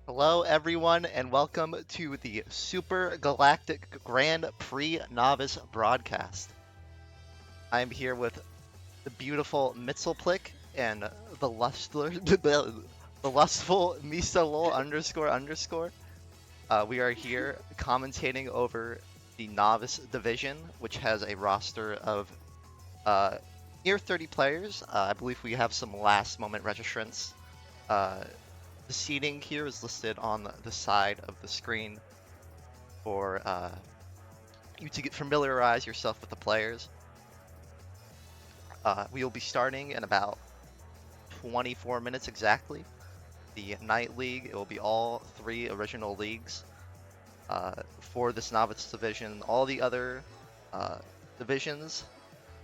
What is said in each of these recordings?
Hello, everyone, and welcome to the Super Galactic Grand Prix Novice broadcast. I am here with the beautiful Mitzelplick and the lustler, the lustful Misalol underscore underscore. We are here commentating over the Novice Division, which has a roster of uh, near 30 players. I believe we have some last moment registrants. Uh, the seating here is listed on the side of the screen for you to get familiarize yourself with the players. We will be starting in about 24 minutes exactly. The Night League, it will be all three original leagues for this Novice Division. All the other divisions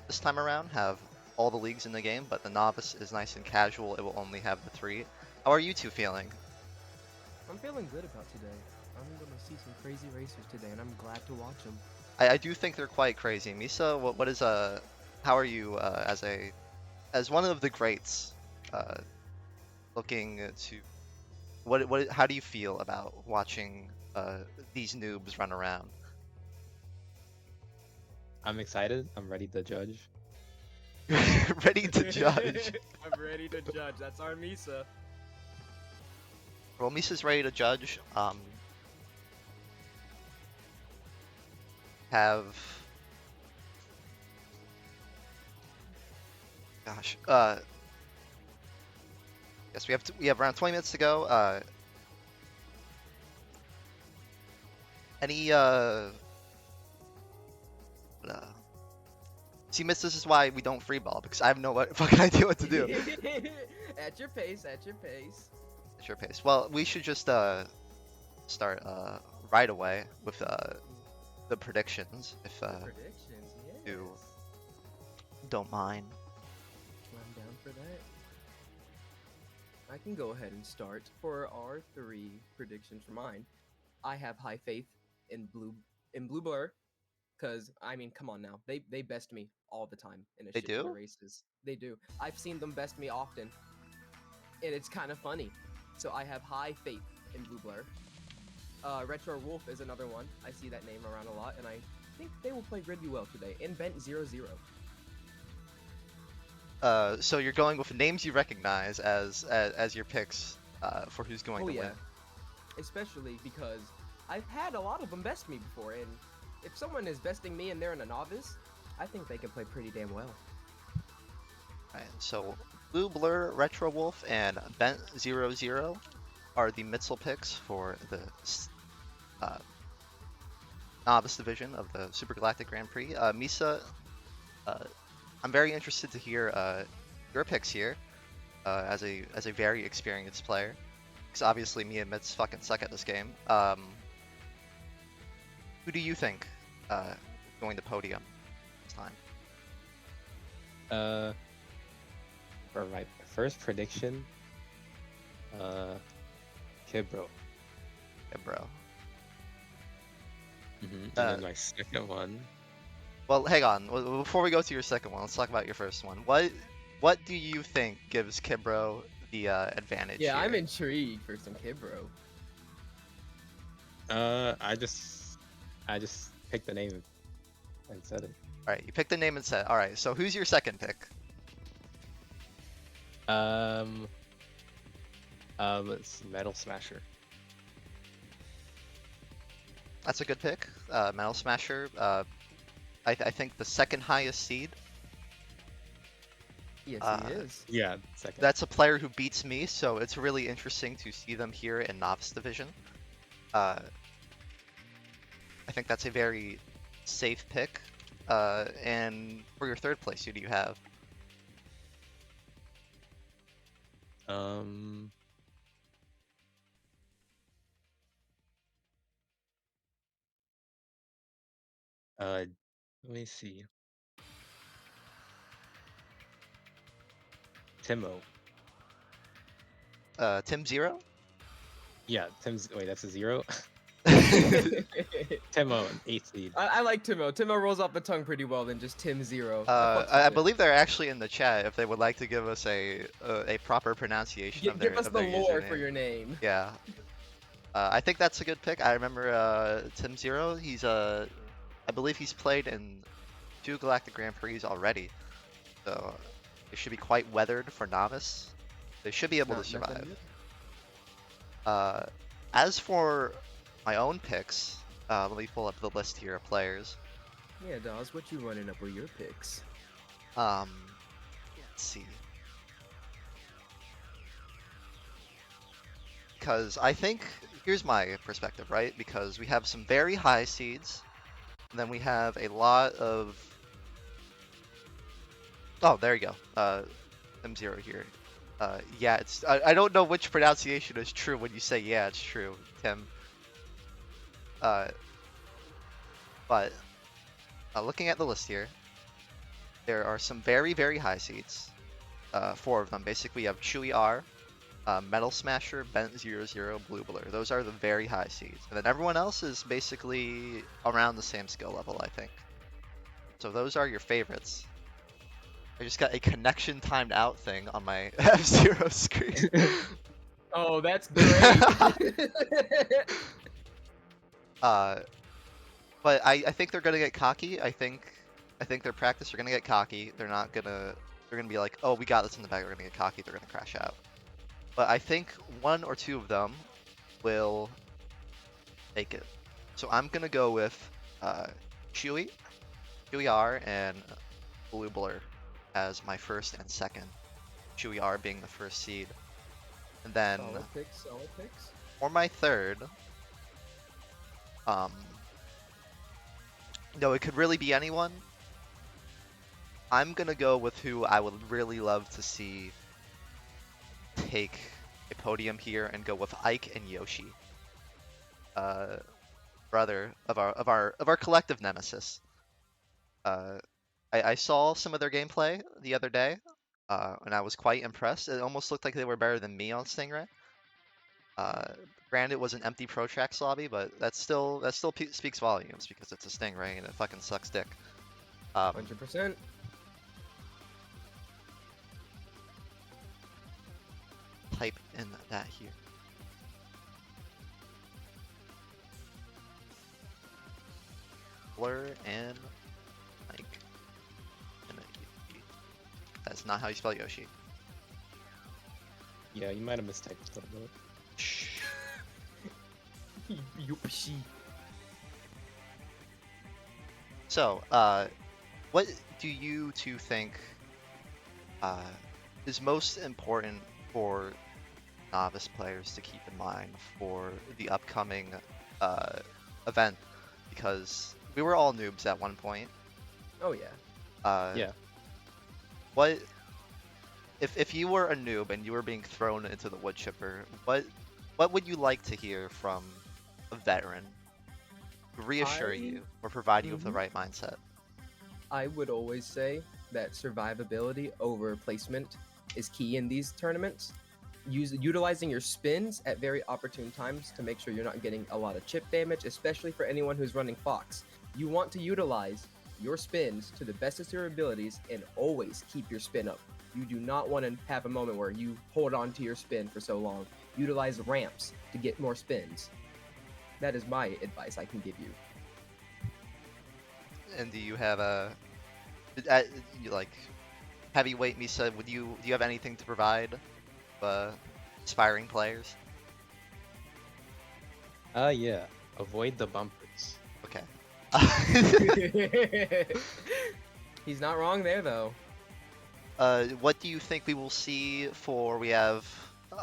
this time around have all the leagues in the game, but the Novice is nice and casual. It will only have the three. How are you two feeling? I'm feeling good about today. I'm gonna see some crazy racers today, and I'm glad to watch them. I do think they're quite crazy. Misa, what is how are you as one of the greats uh, looking to how do you feel about watching these noobs run around? I'm excited. I'm ready to judge. Ready to judge. I'm ready to judge. That's our Misa. Well, Misa's ready to judge. Have gosh. Yes, we have around 20 minutes to go. Any see, Miss, this is why we don't free ball because I have no fucking idea what to do. At your pace, at your pace. At your pace. Well, we should just start right away with the predictions if Predictions, yes. you don't mind. I'm down for that. I can go ahead and start. For our three predictions for mine, I have high faith in Blue Blur, because I mean, come on now, they best me all the time in a They shit ton of do? races. They do. I've seen them best me often, and it's kind of funny. So I have high faith in Blue Blur. Retro Wolf is another one. I see that name around a lot, and I think they will play really well today. And Bent00. So you're going with names you recognize as your picks for who's going Oh to yeah, win. especially because I've had a lot of them best me before, and if someone is besting me and they're in a novice, I think they can play pretty damn well. Right, so Blue Blur, Retro Wolf, and Bent00 are the Mitzel picks for the uh, Novice Division of the Super Galactic Grand Prix. Misa, uh, I'm very interested to hear your picks here as a very experienced player, because obviously me and Mitz fucking suck at this game. Who do you think going to podium this time? Uh, for my first prediction, Kibro. Yeah, bro. And then my second one, Well, hang on. Before we go to your second one, let's talk about your first one. What do you think gives Kibro the advantage Yeah, here? I'm intrigued for some Kibro. I just picked the name and said it. All right, you picked the name and said. All right, so who's your second pick? Um, it's Metal Smasher. That's a good pick. Metal Smasher. I think the second highest seed. Yes, he is. Yeah, second. That's a player who beats me, so it's really interesting to see them here in Novice Division. I think that's a very safe pick. And for your third place, who do you have? Um, let me see. Timo. Tim Zero? Yeah, Tim's. Wait, that's a 0. I Timo, 8th lead. I like Timo. Timo rolls off the tongue pretty well than just Tim0. I believe they're actually in the chat if they would like to give us a proper pronunciation of Give us of the their lore username. for your name. Yeah. I think that's a good pick. I remember Tim Zero. I believe he's played in 2 Galactic Grand Prix already, so they should be quite weathered for Novice. They should be able to Not nothing survive. new. As for my own picks, let me pull up the list here of players. Yeah, Dawes, what you running up with your picks? Let's see. Because I think, here's my perspective, right? Because we have some very high seeds, and then we have a lot of... Oh, there you go. M0 here. Yeah, I don't know which pronunciation is true when you say yeah, it's true, Tim. Uh, but looking at the list here, there are some very, very high seeds. 4 of them. Basically, we have Chewy R, Metal Smasher, Bent00, Blue Blur. Those are the very high seeds. And then everyone else is basically around the same skill level, I think. So those are your favorites. I just got a connection timed out thing on my F0 screen. Oh, that's great. But I think they're gonna get cocky. I think their practice are gonna get cocky. They're gonna be like, oh, we got this in the bag. We're gonna get cocky. They're gonna crash out. But I think 1 or 2 of them will make it. So I'm gonna go with Chewy R, and Blue Blur as my first and second. Chewy R being the first seed. And then Solid picks, solid picks. for my third, no, it could really be anyone. I'm gonna go with who I would really love to see take a podium here and go with Ike and Yoshi. Brother of our collective nemesis. I saw some of their gameplay the other day, and I was quite impressed. It almost looked like they were better than me on Stingray. Granted, it was an empty Protrax lobby, but that still speaks volumes because it's a Stingray and it fucking sucks dick. 100%. Type in that here. Blur and Ike. And that's not how you spell Yoshi. Yeah, you might have mistyped a little bit. Shh. Yoshi. So, what do you two think is most important for novice players to keep in mind for the upcoming event? Because we were all noobs at one point. Oh yeah. Yeah. What if you were a noob and you were being thrown into the wood chipper? What would you like to hear from a veteran to reassure you or provide you with the right mindset? I would always say that survivability over placement is key in these tournaments. Utilizing your spins at very opportune times to make sure you're not getting a lot of chip damage, especially for anyone who's running Fox. You want to utilize your spins to the best of your abilities and always keep your spin up. You do not want to have a moment where you hold on to your spin for so long. Utilize ramps to get more spins. That is my advice I can give you. And do you have you like heavyweight Misa? Do you have anything to provide aspiring players? Yeah. Avoid the bumpers. Okay. He's not wrong there though. What do you think we will see we have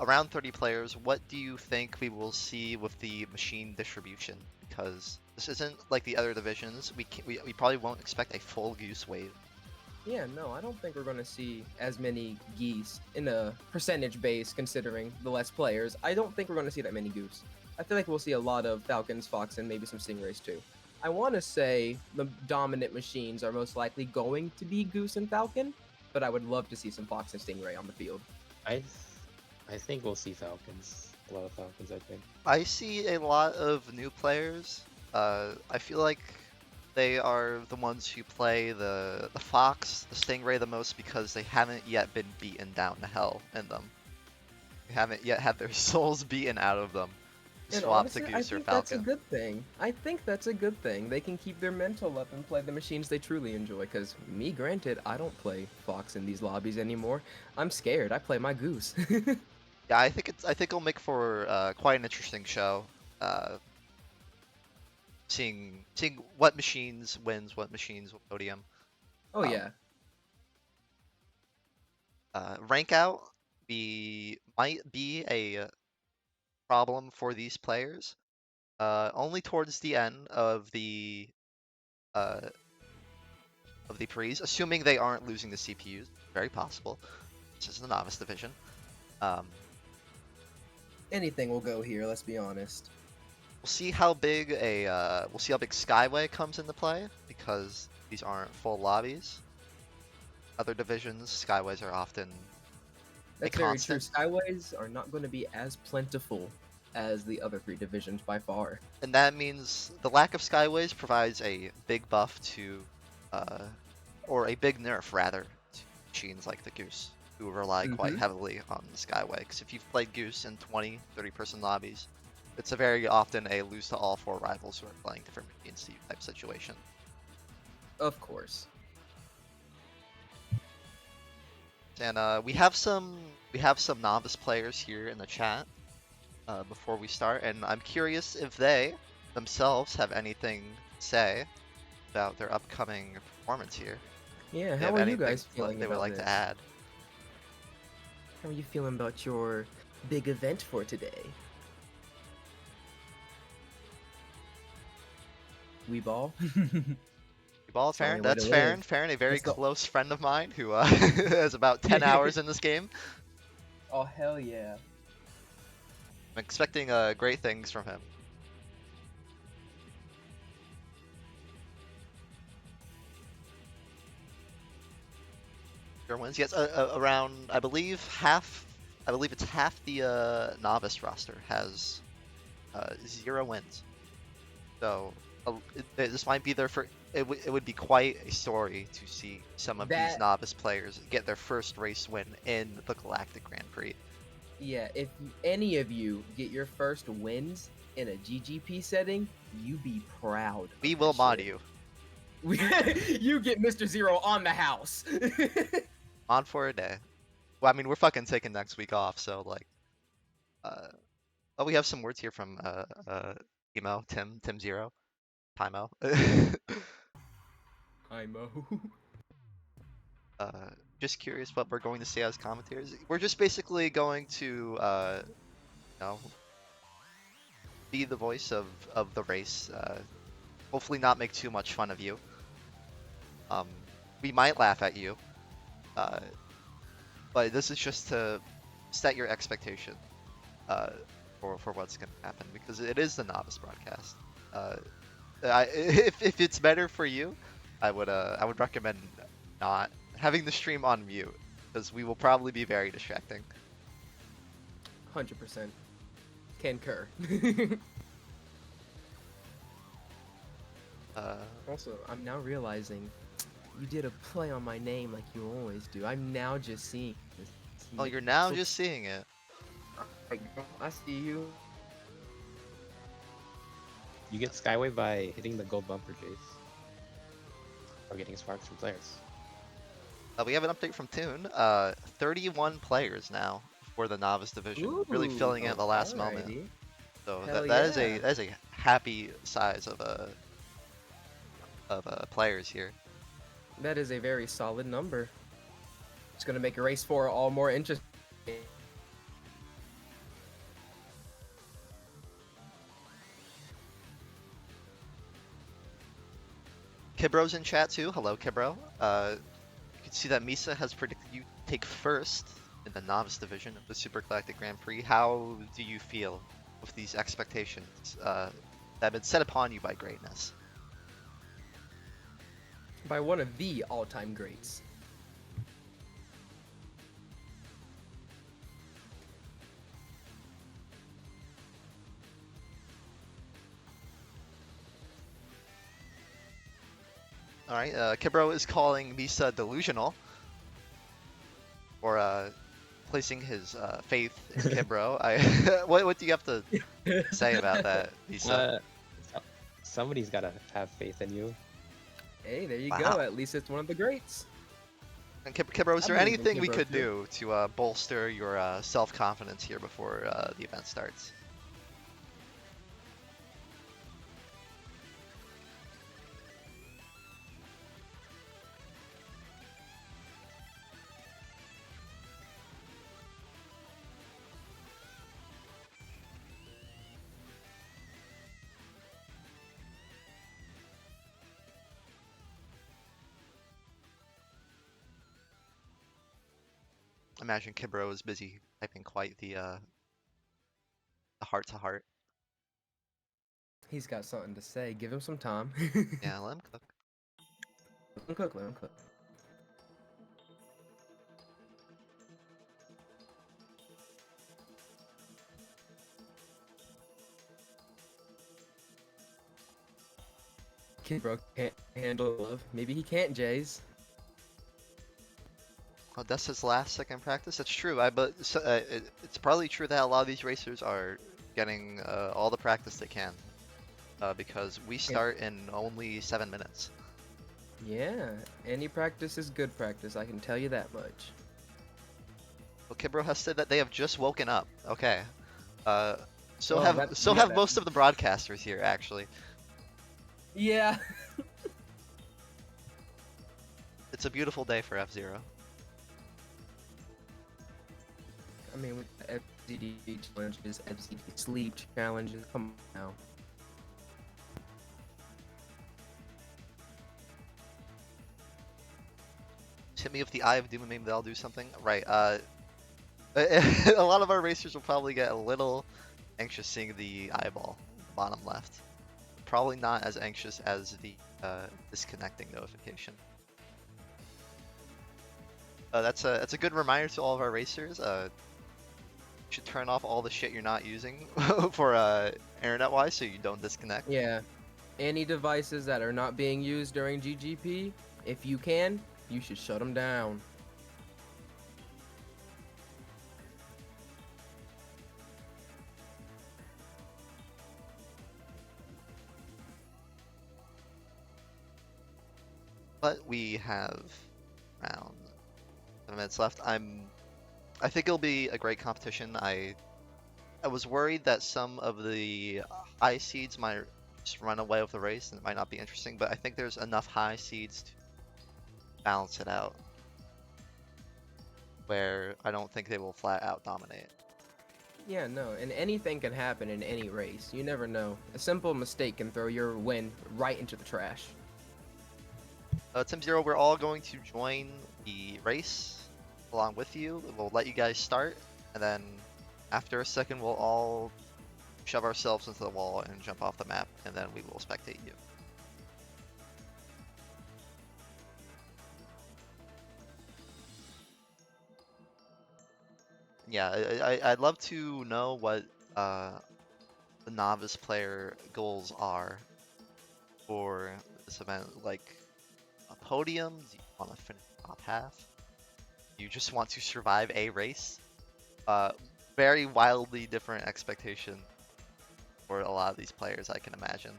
around 30 players. What do you think we will see with the machine distribution? Because this isn't like the other divisions. We probably won't expect a full goose wave. Yeah, no, I don't think we're going to see as many geese in a percentage base considering the less players. I don't think we're going to see that many goose. I feel like we'll see a lot of Falcons, Fox, and maybe some Stingrays too. I want to say the dominant machines are most likely going to be Goose and Falcon, but I would love to see some Fox and Stingray on the field. I think we'll see Falcons. A lot of Falcons, I think. I see a lot of new players. I feel like they are the ones who play the Fox, the Stingray the most because they haven't yet been beaten down to hell in them. They haven't yet had their souls beaten out of them. And swap to honestly, I Goose or think that's a Falcon. good thing. I think that's a good thing. They can keep their mental up and play the machines they truly enjoy. Because me, granted, I don't play Fox in these lobbies anymore. I'm scared. I play my Goose. Yeah, I think it'll make for quite an interesting show. Uh, seeing what machines wins, what machines will podium. Oh Um, yeah. rank out might be a problem for these players. Only towards the end uh, of the Pri's, assuming they aren't losing the CPUs. Very possible. This is the Novice Division. Um, Anything will go here, let's be honest. we'll see how big Skyway comes into play because these aren't full lobbies. Other divisions, Skyways are often a That's very true. constant. Skyways are not going to be as plentiful as the other three divisions by far. And that means the lack of Skyways provides a big buff to, or a big nerf rather, to machines like the Goose, who rely quite Mm-hmm. heavily on the Skyway. Because if you've played Goose in 20, 30-person lobbies, it's a very often a lose to all four rivals who are playing different machines to you type situation. Of course. And we have some novice players here in the chat before we start, and I'm curious if they themselves have anything to say about their upcoming performance here. Yeah, They how have are you anything guys feeling they would about like this? to add. How are you feeling about your big event for today? We ball? Ball It's the only Farron, way that's to live. Farron, a very That's the- close friend of mine who has about 10 hours in this game. Oh, hell yeah. I'm expecting great things from him. Sure wins. Yes, around I believe it's half the novice roster has 0 wins. So this might be their first. It would be quite a story to see some of these novice players get their first race win in the Galactic Grand Prix. Yeah, if any of you get your first wins in a GGP setting, you be proud. We will mod you. You get Mr. Zero on the house. On for a day. Well, I mean, we're fucking taking next week off, so like, oh, we have some words here from Emo, Tim Zero, Timo. Hi, Mo. uh, just curious what we're going to say as commentators. We're just basically going to, you know, be the voice of the race. Hopefully not make too much fun of you. We might laugh at you, but this is just to set your expectation for what's going to happen, because it is the novice broadcast. If it's better for you, I would recommend not having the stream on mute, because we will probably be very distracting. 100%. Concur. Also, I'm now realizing you did a play on my name like you always do. I'm now just seeing this. Oh, you're now just seeing it. I see you. You get Skyway by hitting the gold bumper, Jace. Or getting sparks from players. We have an update from Toon. 31 players now for the Novice Division, really filling in at the last moment. So that is a happy size of players here. That is a very solid number. It's gonna make race 4 all more interesting. Kibro's in chat too. Hello, Kibro. You can see that Misa has predicted you take first in the Novice Division of the Super Galactic Grand Prix. How do you feel with these expectations that have been set upon you by greatness? By one of the all-time greats. Alright, Kibro is calling Misa delusional for placing his faith in Kibro. What do you have to say about that, Misa? So- somebody's gotta have faith in you. Hey, there you Wow. go. At least it's one of the greats. And Kibro, is I there believe in anything we Kibro, could too. do to bolster your self-confidence here before the event starts? Imagine Kibro is busy typing quite the heart-to-heart. He's got something to say. Give him some time. Yeah, let him cook. Let him cook. Let him cook. Kid bro can't handle love. Maybe he can't, Jays. Oh, that's his last second practice. That's true. But so, it's probably true that a lot of these racers are getting all the practice they can because we start in only 7 minutes. Yeah, any practice is good practice. I can tell you that much. Well, Kibro has said that they have just woken up. Okay. So Well, have that's so yeah. have most of the broadcasters here actually. Yeah. It's a beautiful day for F-Zero. I mean, with the FZD challenges, FZD sleep challenges. Come on now. Just hit me with the Eye of Doom and maybe they'll do something. Right. A lot of our racers will probably get a little anxious seeing the eyeball, bottom left. Probably not as anxious as the disconnecting notification. That's a good reminder to all of our racers. You should turn off all the shit you're not using for internet-wise so you don't disconnect. Yeah. Any devices that are not being used during GGP, if you can, you should shut them down. But we have around 7 minutes left. I think it'll be a great competition. I was worried that some of the high seeds might just run away with the race and it might not be interesting, but I think there's enough high seeds to balance it out where I don't think they will flat out dominate. Yeah, no, and anything can happen in any race. You never know. A simple mistake can throw your win right into the trash. Team Zero, we're all going to join the race along with you. We'll let you guys start, and then after a second, we'll all shove ourselves into the wall and jump off the map, and then we will spectate you. Yeah, I'd love to know what the novice player goals are for this event. Like a podium? Do you want to finish top half? You just want to survive a race? Very wildly different expectation for a lot of these players, I can imagine.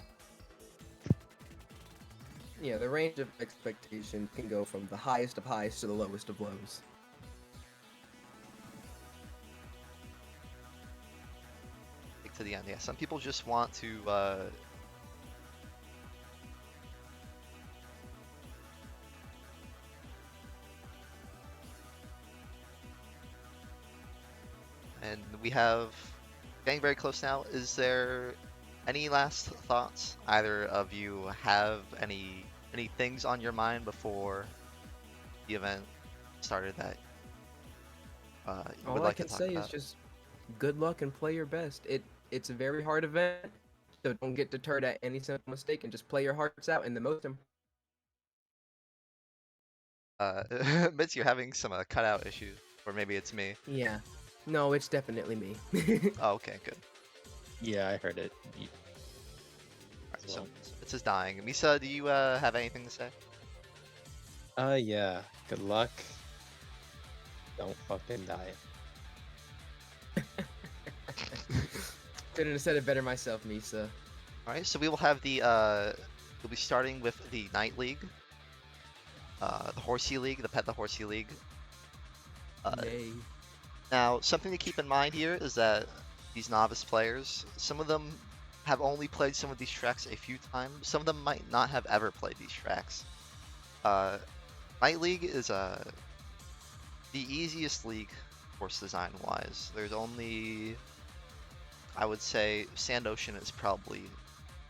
Yeah, the range of expectation can go from the highest of highs to the lowest of lows. Like to the end, yeah. Some people just want to and we have getting very close now. Is there any last thoughts? Either of you have any things on your mind before the event started that you would All I like to can talk say is about? just good luck and play your best. It's a very hard event, so don't get deterred at any simple mistake and just play your hearts out. And the most Mitz, you're having some cutout issues, or maybe it's me. yeah, no, it's definitely me. Oh, okay, good. Yeah, I heard it. Alright, As so well. Mitz is dying. Misa, do you have anything to say? Yeah. Good luck. Don't fucking die. Couldn't have said it better myself, Misa. All right, so we will have the we'll be starting with the Night League, the Horsey League, the Pet the Horsey League. Yay. Now, something to keep in mind here is that these novice players, some of them have only played some of these tracks a few times. Some of them might not have ever played these tracks. Night League is the easiest league course design wise. There's only, I would say, Sand Ocean is probably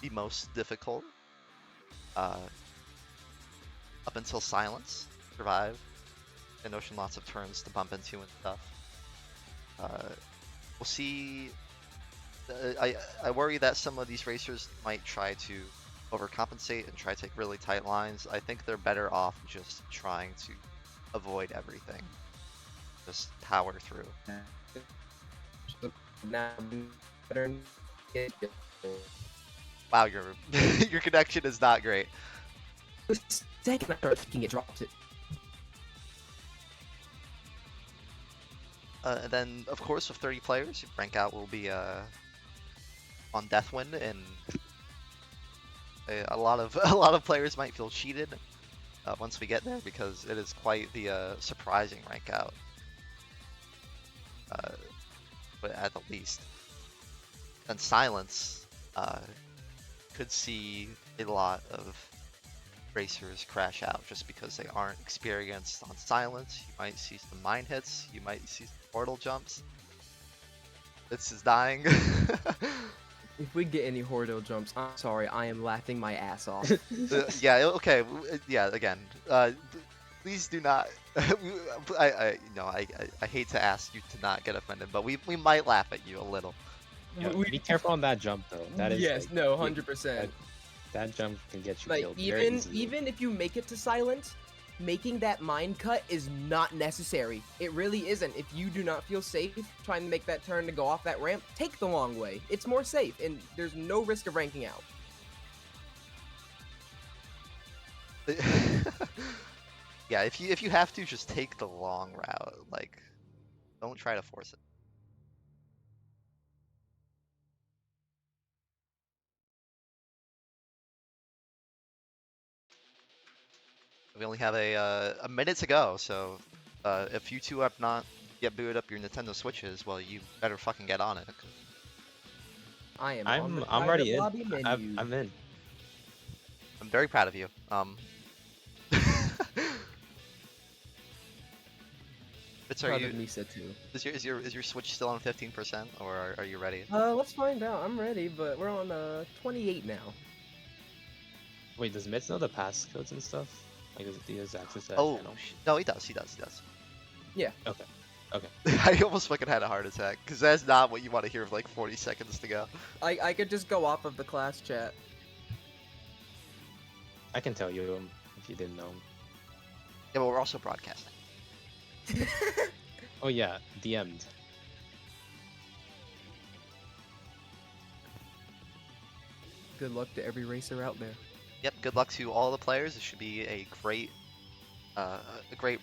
the most difficult. Up until Silence, Survive. Sand Ocean, lots of turns to bump into and stuff. We'll see. I worry that some of these racers might try to overcompensate and try to take really tight lines. I think they're better off just trying to avoid everything. Just power through. Now, better get Wow, your your connection is not great. second I start thinking it dropped it. And then, of course, with 30 players, rank out will be on Deathwind, and a lot of players might feel cheated once we get there because it is quite the surprising rank out, but at the least. And Silence could see a lot of racers crash out just because they aren't experienced on Silence. You might see some mine hits, you might see some portal jumps. This is dying. If we get any Hordo jumps, I'm sorry, I am laughing my ass off. Yeah, okay, yeah, again, please do not, I hate to ask you to not get offended, but we might laugh at you a little. Yeah, be careful on that jump though. That is yes, like, no, 100%. that jump can get you Like killed very even easily. even if you make it to Silent, making that mine cut is not necessary. It really isn't. If you do not feel safe trying to make that turn to go off that ramp, take the long way. It's more safe, and there's no risk of ranking out. Yeah, if you have to, just take the long route. Like, don't try to force it. We only have a minute to go, so if you two have not yet booted up your Nintendo Switches, well, you better fucking get on it. I am. on the I'm already private in. lobby menu. I'm in. I'm very proud of you. Fitz, are Proud you? of Misa too. Is your Switch still on 15%, or are you ready? Let's find out. I'm ready, but we're on 28 now. Wait, does Mitz know the passcodes and stuff? Like, does he has access to that Oh, channel? no, he does. He does. Yeah. Okay. Okay. I almost fucking had a heart attack because that's not what you want to hear with like 40 seconds to go. I could just go off of the class chat. I can tell you if you didn't know. Yeah, but we're also broadcasting. Oh yeah, DM'd. Good luck to every racer out there. Yep. Good luck to all the players. It should be a great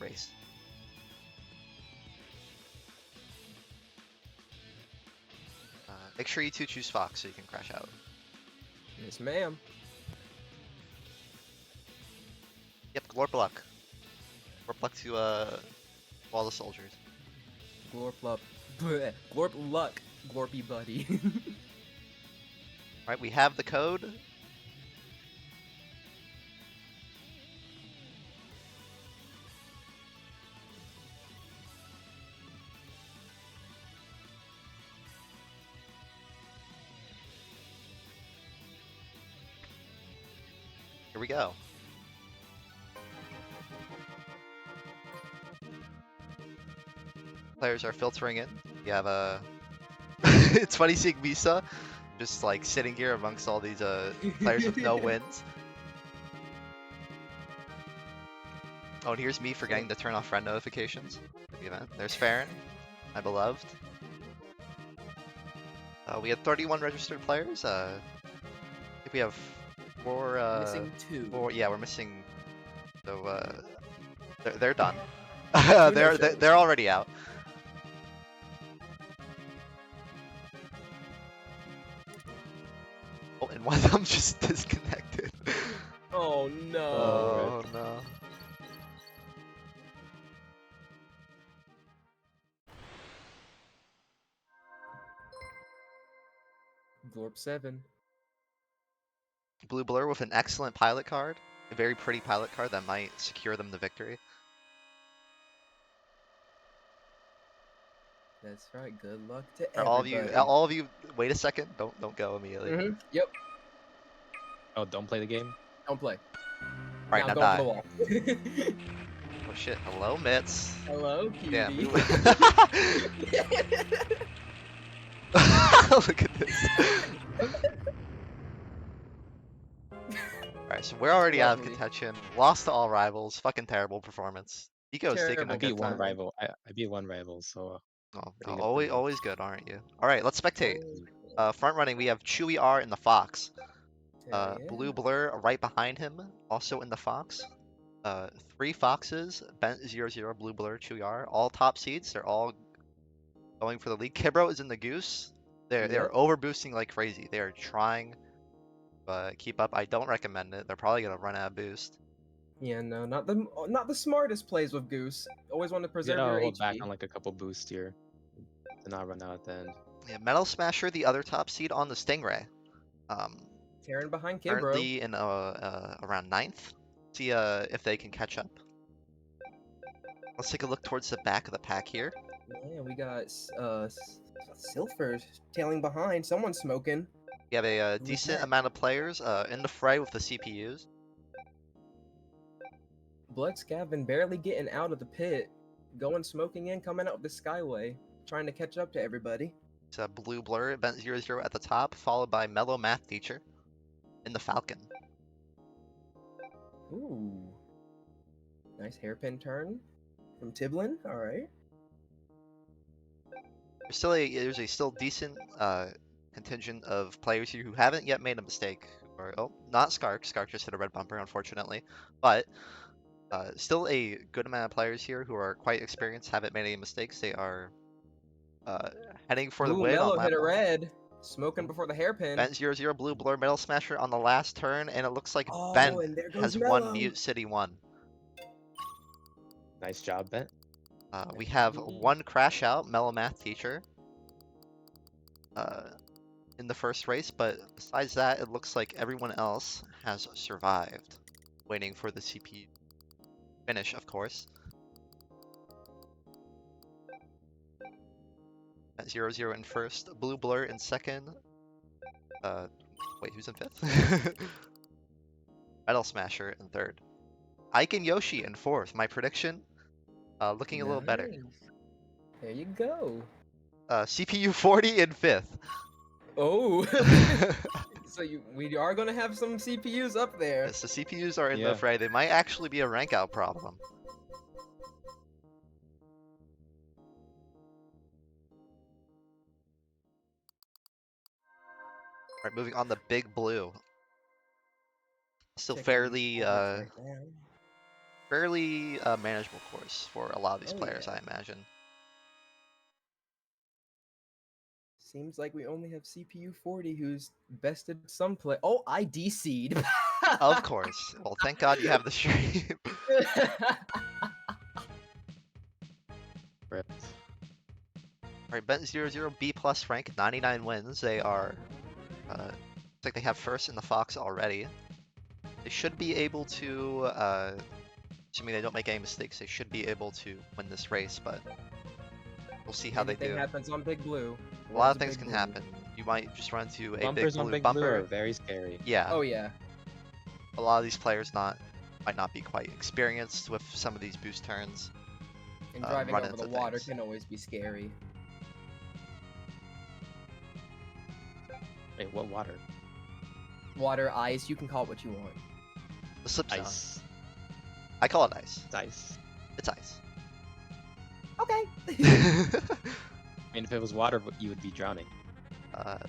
race. Make sure you two choose Fox so you can crash out. Yes, ma'am. Yep. Glorp luck. Glorp luck to all the soldiers. Glorp luck. Glorp luck. Glorpy buddy. All right. We have the code. Here we go. Players are filtering in. You have a. It's funny seeing Misa just like sitting here amongst all these players with no wins. Oh, and here's me forgetting to turn off friend notifications for the event. There's Farron, my beloved. We had 31 registered players. I think we have four. Missing 2. Yeah, we're missing. So they're done. they're already out. Oh, and one of them just disconnected. Oh no. Oh no. Glorp 7. Blue Blur with an excellent pilot card. A very pretty pilot card that might secure them the victory. That's right. Good luck to Are everybody. all of you, wait a second. Don't go immediately. Yep. Oh, don't play the game? Don't play. Alright, now I'm die. going for the wall. Oh shit, hello, Mitz. Hello, cutie. Damn. Look at this. Alright, so we're already out of Lovely. contention. Lost to all rivals. Fucking terrible performance. Eco's taking Terrible. a I beat good one time. rival. I beat one rival, so Oh, pretty good for always, me. always good, aren't you? Alright, let's spectate. Oh, Front running, we have Chewy R in the Fox. hell yeah. Blue Blur right behind him, also in the Fox. 3 Foxes, Bent00, Blue Blur, Chewy R, all top seeds. They're all going for the lead. Kibro is in the Goose. They're Yep. over boosting like crazy. They are trying to keep up. I don't recommend it. They're probably gonna run out of boost. Yeah, no, not the smartest plays with Goose. Always want to you preserve gotta your hold HP. back on like a couple boosts here to not run out at the end. Yeah, Metal Smasher, the other top seed on the Stingray. Tearing behind Kibro. Currently in around 9th. See if they can catch up. Let's take a look towards the back of the pack here. Yeah, we got Silver tailing behind. Someone's smoking. We have a Who's decent that? amount of players in the fray with the CPUs. Bloodscavin barely getting out of the pit, going smoking in, coming out the Skyway, trying to catch up to everybody. It's a Blue Blur, Bent00 at the top, followed by Mellow Math Teacher in the Falcon. Ooh, nice hairpin turn from Tiblin. All right. There's a still decent contingent of players here who haven't yet made a mistake. Or not Skark. Skark just hit a red bumper, unfortunately. But still a good amount of players here who are quite experienced, haven't made any mistakes. They are heading for the Blue win on Mellow lap hit a 1. red, smoking before the hairpin. Bent00, Blue Blur, Metal Smasher on the last turn, and it looks like Oh, Ben and there goes has Mellow. won Mute City 1. Nice job, Bet. We have one crash out, Mellow Math Teacher, in the first race, but besides that, it looks like everyone else has survived, waiting for the CPU finish, of course. At 0-0 in first, Blue Blur in second. Wait, who's in fifth? Metal Smasher in third. Ike and Yoshi in fourth. My prediction, looking a little better. Nice. There you go. CPU 40 in fifth. Oh. So we are gonna have some CPUs up there. Yes, the CPUs are in Yeah. the fray. They might actually be a rank out problem. Alright, moving on to Big Blue. Still Checking fairly these cards right now. fairly manageable course for a lot of these Oh, players, yeah. I imagine. Seems like we only have CPU 40 who's bested some play. Oh, I DC'd. Of course. Well, thank God you have the stream. Rip. Alright, Bent00 B plus rank, 99 wins. They are, looks like they have first in the Fox already. They should be able to, assuming they don't make any mistakes, they should be able to win this race, but we'll see how they Anything do. happens on Big Blue. A lot of World's things Big can Blue. happen. You might just run into a Bumpers big on blue Big Blue bumper. are very scary. Yeah, Oh yeah. a lot of these players might not be quite experienced with some of these boost turns. And driving run over the into water things. can always be scary. Wait, what water? Water, ice, you can call it what you want. The slip zone. Ice. I call it ice. It's ice. It's ice. Okay. I mean, if it was water, you would be drowning.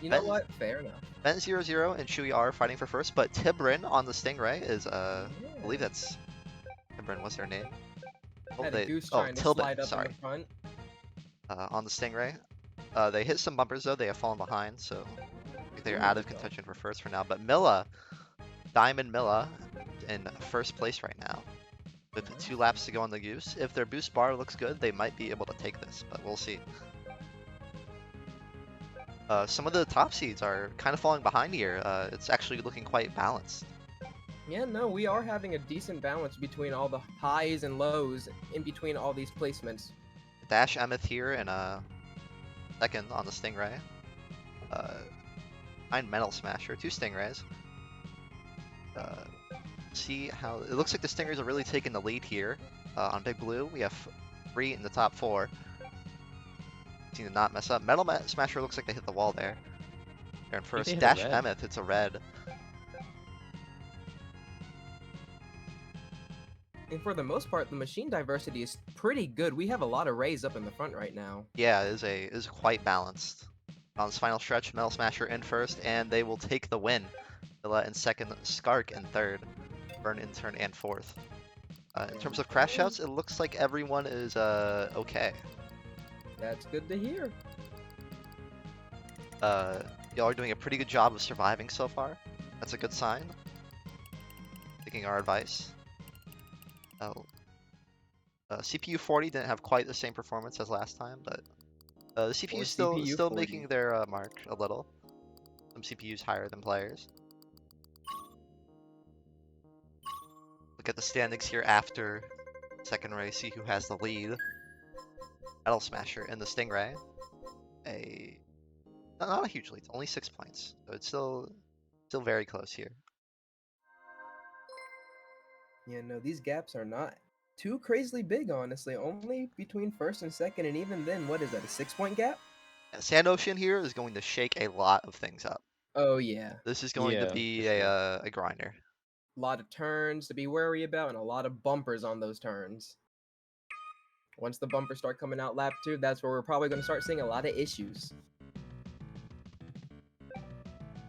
You know what? Fair enough. Bent00 and Chewy are fighting for first, but Tibrin on the Stingray is I believe Yeah. that's Tibrin. What's their name? Oh, Had a goose oh, trying to Tilbin, slide up in sorry. the front. On the Stingray. They hit some bumpers though, they have fallen behind, so they're Ooh, out of good call. contention for first for now. But Milla, Diamond Milla, in first place right now. With 2 laps to go on the goose. If their boost bar looks good, they might be able to take this, but we'll see. Some of the top seeds are kind of falling behind here. It's actually looking quite balanced. Yeah, no, we are having a decent balance between all the highs and lows in between all these placements. Dash Emeth here in second on the Stingray. Behind Metal Smasher, 2 Stingrays. See how it looks like the Stingers are really taking the lead here. On Big Blue, we have 3 in the top 4. Seem to not mess up. Metal Smasher looks like they hit the wall there. They're in they first. hit a Dash red. Emeth hits a red. And for the most part, the machine diversity is pretty good. We have a lot of rays up in the front right now. Yeah, it is quite balanced. On this final stretch, Metal Smasher in first, and they will take the win. Milla in second, Skark in third, Burn in turn and fourth. In terms of crash outs, it looks like everyone is okay. That's good to hear. Y'all are doing a pretty good job of surviving so far. That's a good sign. Taking our advice. CPU 40 didn't have quite the same performance as last time, but the CPU Or is still CPU still 40. making their mark a little. Some CPUs higher than players. Look at the standings here after second race. See who has the lead. Metal Smasher and the Stingray. Not a huge lead, only 6 points. So it's still very close here. Yeah, no, these gaps are not too crazily big, honestly. Only between first and second, and even then, what is that, a 6-point gap? Sand Ocean here is going to shake a lot of things up. Oh, yeah. This is going to Yeah, be for sure. a grinder. A lot of turns to be wary about, and a lot of bumpers on those turns. Once the bumpers start coming out lap 2, that's where we're probably going to start seeing a lot of issues.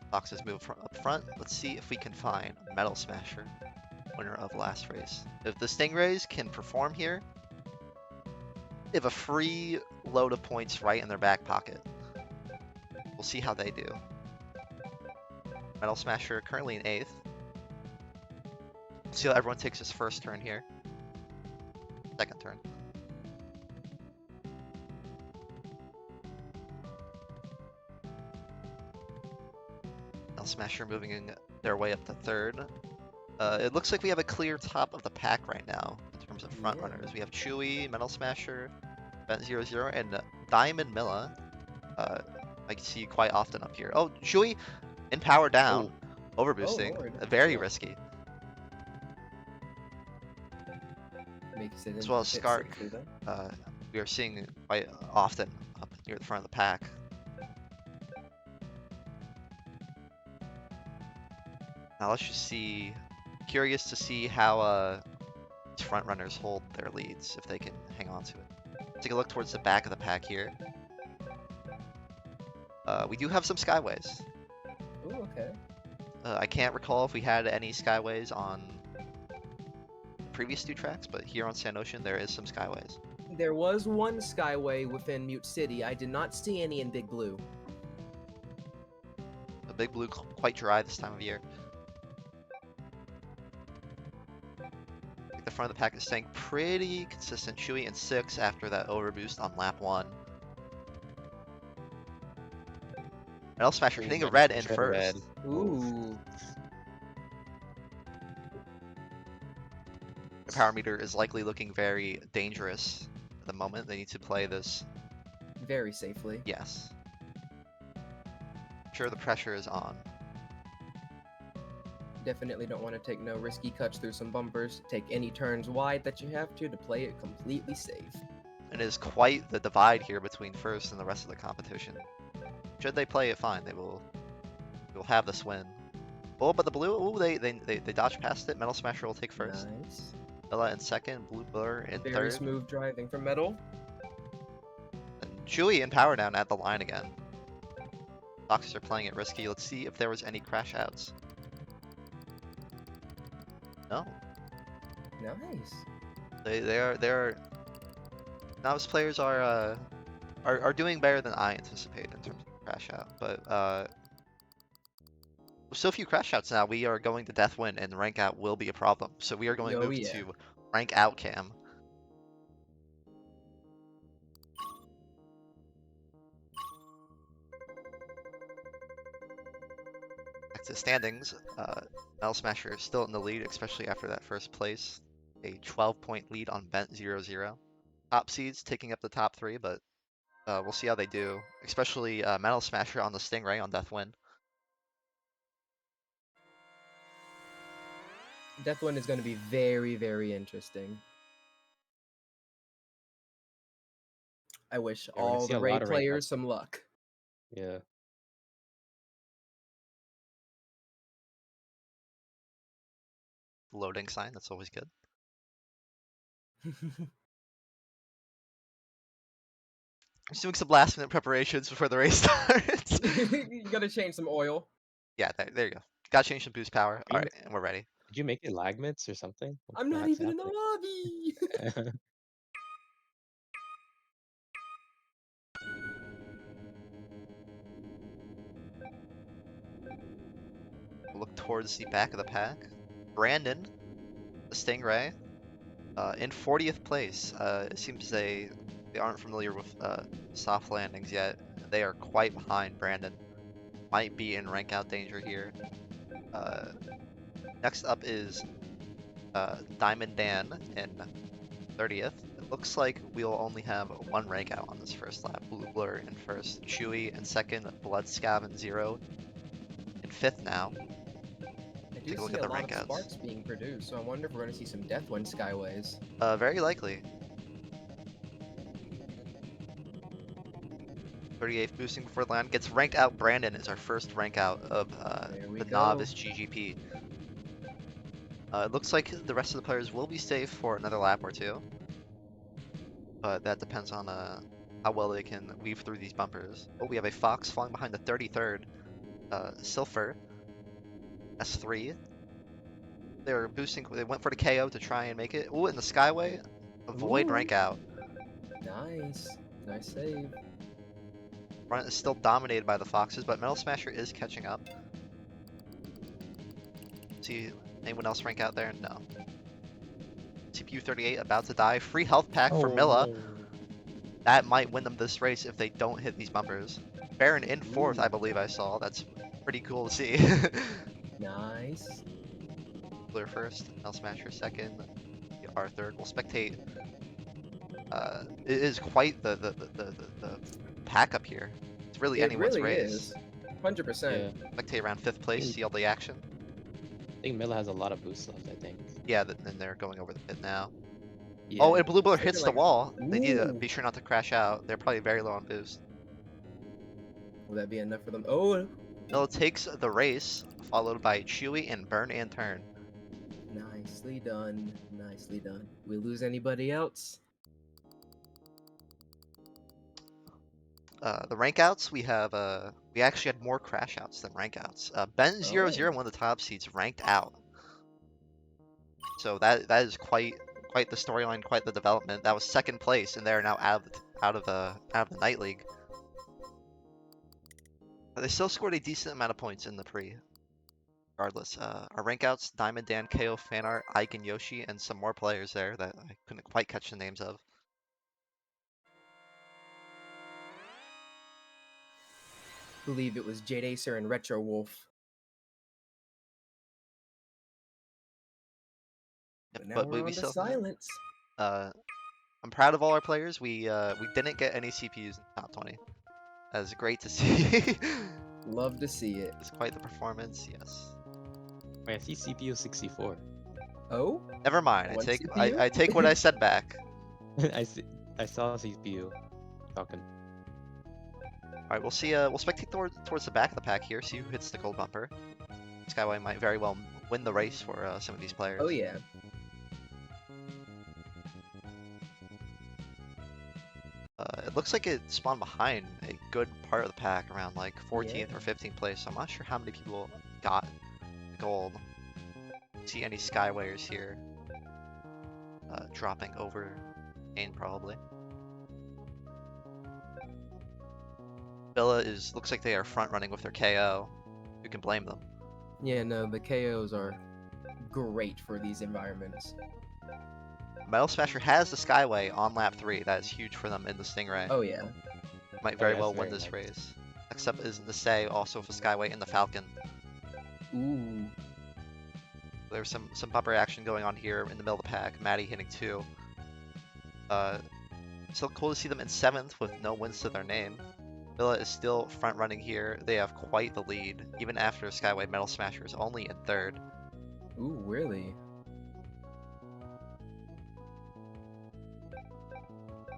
Boxes move up front. Let's see if we can find Metal Smasher, winner of last race. If the Stingrays can perform here, they have a free load of points right in their back pocket. We'll see how they do. Metal Smasher currently in 8th. See how everyone takes his first turn here. Second turn. Metal Smasher moving in their way up to 3rd. It looks like we have a clear top of the pack right now in terms of front runners. We have Chewy, Metal Smasher, Bent00, and Diamond Milla. I can see quite often up here. Oh, Chewy in power down, overboosting, Lord. very risky. Makes it As into well the as pit Skark. safely, though. We are seeing quite often up near the front of the pack. Now let's just see. Curious to see how these front runners hold their leads, if they can hang on to it. Take a look towards the back of the pack here. We do have some Skyways. Ooh, okay. I can't recall if we had any Skyways on the previous 2 tracks, but here on Sand Ocean there is some Skyways. There was one Skyway within Mute City. I did not see any in Big Blue. The Big Blue quite dry this time of year. I think the front of the pack is staying pretty consistent. Chewy in 6th after that overboost on lap 1. Metal Smasher hitting a red in first. Ooh. The power meter is likely looking very dangerous at the moment. They need to play this. Very safely. Yes. Sure, the pressure is on. Definitely don't want to take no risky cuts through some bumpers. Take any turns wide that you have to play it completely safe. It is quite the divide here between first and the rest of the competition. Should they play it fine, they will have this win. Oh, but the blue, oh, they dodge past it. Metal Smasher will take first. Nice. Milla in second, Blue Blur in Very third. smooth driving from Metal. And Chewy in power down at the line again. Boxers are playing it risky. Let's see if there was any crash outs. No. Nice. They're Novice players are doing better than I anticipated in terms of crash out, but with so few crash outs now, we are going to death win, and rank out will be a problem. So we are going to Oh move yeah. to rank out cam. Back to the standings. Metal Smasher is still in the lead, especially after that first place. A 12-point lead on Bent 0-0. Top seeds taking up the top 3, but we'll see how they do. Especially Metal Smasher on the Stingray on death win. Death One is going to be very, very interesting. I wish Yeah, we're gonna all see the a Ray lot of rank players outs. some luck. Yeah. Loading sign, that's always good. Just doing some last minute preparations before the race starts. You got to change some oil. Yeah, there you go. Got to change some boost power. All right, and we're ready. Did you make it lag mitts or something? I'm not What's even in the happening? lobby. Look towards the back of the pack. Brandon, the Stingray, in 40th place. It seems they aren't familiar with soft landings yet. They are quite behind Brandon. Might be in rank out danger here. Next up is Diamond Dan in 30th. It looks like we'll only have one rank out on this first lap. Blue Blur in first, Chewy in second, Blood Scav in 0, in 5th now. I do Take a look see at a the lot rank of outs. sparks being produced, so I wonder if we're going to see some Death One Skyways. Very likely. 38th boosting before land. Gets ranked out. Brandon is our first rank out of There we the go. Novice SGGP. It looks like the rest of the players will be safe for another lap or two. But that depends on how well they can weave through these bumpers. Oh, we have a Fox falling behind the 33rd. Silpher, S3. They're boosting. They went for the KO to try and make it. Oh, in the Skyway, avoid Ooh. rank out. Nice. Nice save. Front is still dominated by the Foxes, but Metal Smasher is catching up. See anyone else rank out there? No. CPU 38 about to die. Free health pack for Milla. That might win them this race if they don't hit these bumpers. Baron in 4th, Ooh. I believe I saw. That's pretty cool to see. Nice. Blur first, Metal Smasher second, R third. We'll spectate. It is quite the pack up here. It's really It anyone's really race. is. 100%. Yeah. Spectate around 5th place, see all the action. I think Milla has a lot of boost left, I think. Yeah, then they're going over the pit now. Yeah. Oh, and Blue Blur Something hits the like- wall. They need to Ooh. be sure not to crash out. They're probably very low on boost. Will that be enough for them? Oh, Milla takes the race, followed by Chewy and Burn and Turn. nicely done. Nicely done. We lose anybody else? The rank outs, we have we actually had more crash outs than rank outs. Ben 0-0, one of the top seeds, ranked out. So that is quite the storyline, quite the development. That was 2nd place, and they're now out of the night league. But they still scored a decent amount of points in the pre. Regardless, our rank outs: Diamond Dan, KO, Fanart, Ike, and Yoshi, and some more players there that I couldn't quite catch the names of. Believe it was Jade Acer and Retro Wolf. Yep, But now but we're on we to still silence. I'm proud of all our players. We didn't get any CPUs in the top 20. That is great to see. Love to see it. It's quite the performance, yes. Wait, I see CPU 64. Oh? Never mind. One I CPU? take what I said back. I saw CPU talking. All right, we'll see. We'll spectate towards the back of the pack here. See who hits the gold bumper. Skyway might very well win the race for some of these players. Oh, yeah. It looks like it spawned behind a good part of the pack, around like 14th Yeah. or 15th place. So I'm not sure how many people got gold. See any Skywayers here? dropping over Kane probably. Milla looks like they are front running with their KO. Who can blame them? Yeah, no, the KOs are great for these environments. Metal Smasher has the Skyway on lap 3. That is huge for them in the Stingray. Oh yeah. Might very yeah, well that's win very this nice. race. Next up is the Say, also for Skyway in the Falcon. Ooh. There's some bumper action going on here in the middle of the pack. Maddie hitting 2. Still cool to see them in 7th with no wins to their name. Milla is still front running here. They have quite the lead, even after Skyway. Metal Smasher is only in 3rd. Ooh, really?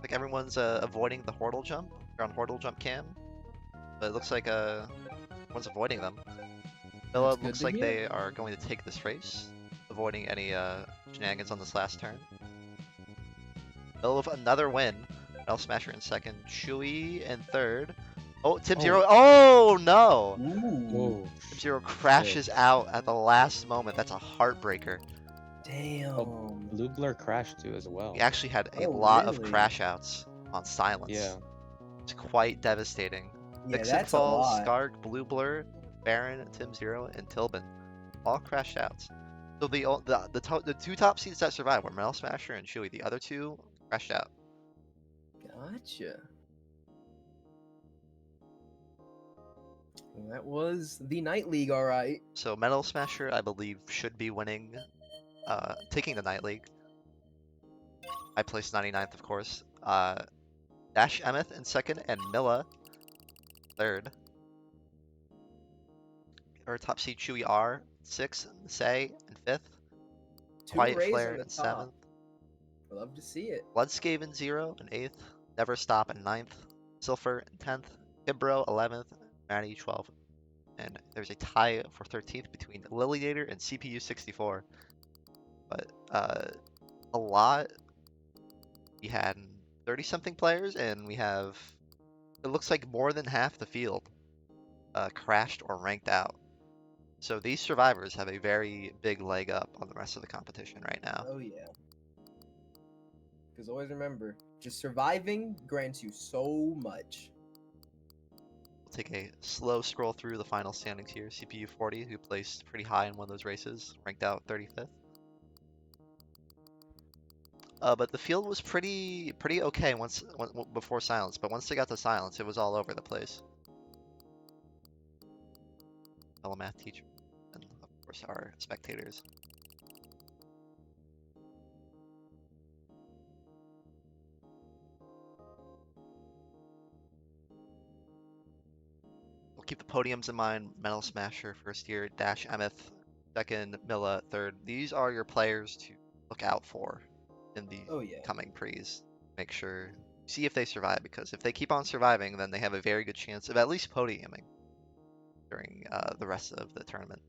Like everyone's avoiding the Hordle jump. They're on Hordle jump cam, but it looks like everyone's avoiding them. Milla That's good looks to like hear. they are going to take this race, avoiding any shenanigans on this last turn. Milla with another win. Metal Smasher in 2nd, Chewy in 3rd. Oh, Tim Zero. Oh no! Ooh. Whoa. Tim Zero crashes out at the last moment. That's a heartbreaker. Damn. Blue Blur crashed too as well. We actually had a Oh, lot of really? crash outs on silence. Yeah. It's quite devastating. Yeah, Vixen that's a Falls, lot. Skark, Blue Blur, Baron, Tim Zero, and Tilbin all crashed out. So the 2 top seeds that survived were Metal Smasher and Chewy. The other 2 crashed out. Gotcha. Well, that was the Night League, all right. So Metal Smasher, I believe, should be winning, taking the Night League. I placed 99th, of course. Dash Emeth in 2nd, and Milla 3rd. Our top seed Chewy R 6th, Say in 5th. 2 Quiet rays Flare on the in top. 7th. Love to see it. Bloodskaven 0 in 8th. Never Stop in 9th. Silpher in 10th. Ibro 11th. Maddie 12th. And there's a tie for 13th between Liliator and CPU 64. But a lot. We had 30 something players, and we have, it looks like more than half the field crashed or ranked out. So these survivors have a very big leg up on the rest of the competition right now. Oh yeah. Because always remember, just surviving grants you so much. We'll take a slow scroll through the final standings here. CPU 40, who placed pretty high in one of those races, ranked out 35th. But the field was pretty okay before silence. But once they got to silence, it was all over the place. Fellow math teacher, and of course our spectators. We'll keep the podiums in mind. Metal Smasher first year, Dash Emeth 2nd, Milla 3rd. These are your players to look out for in the Oh yeah. coming pre's. Make sure, see if they survive, because if they keep on surviving, then they have a very good chance of at least podiuming during the rest of the tournament.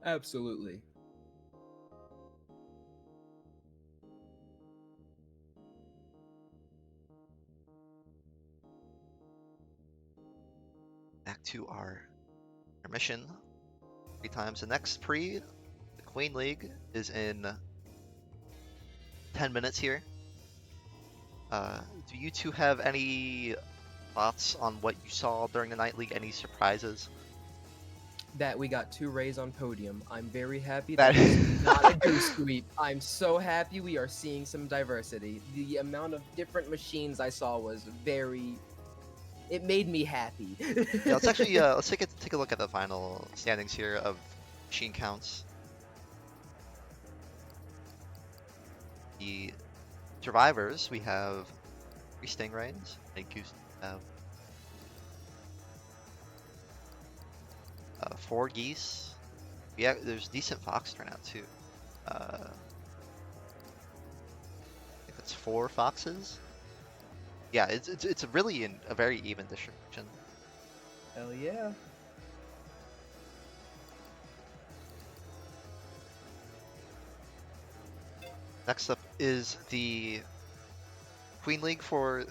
Absolutely. Back to our mission. 3 times. The next pre, the Queen League, is in 10 minutes here. Do you two have any thoughts on what you saw during the Night League? Any surprises? That we got 2 rays on podium. I'm very happy That- that it's not a goose sweep. I'm so happy we are seeing some diversity. The amount of different machines I saw was very... It made me happy. Yeah, let's actually let's take a look at the final standings here of machine counts. The survivors, we have 3 Stingrays, a Goose, have 4 geese. Yeah, there's decent fox turnout too. I think that's 4 foxes. Yeah, it's really a very even distribution. Hell yeah. Next up is the Queen League for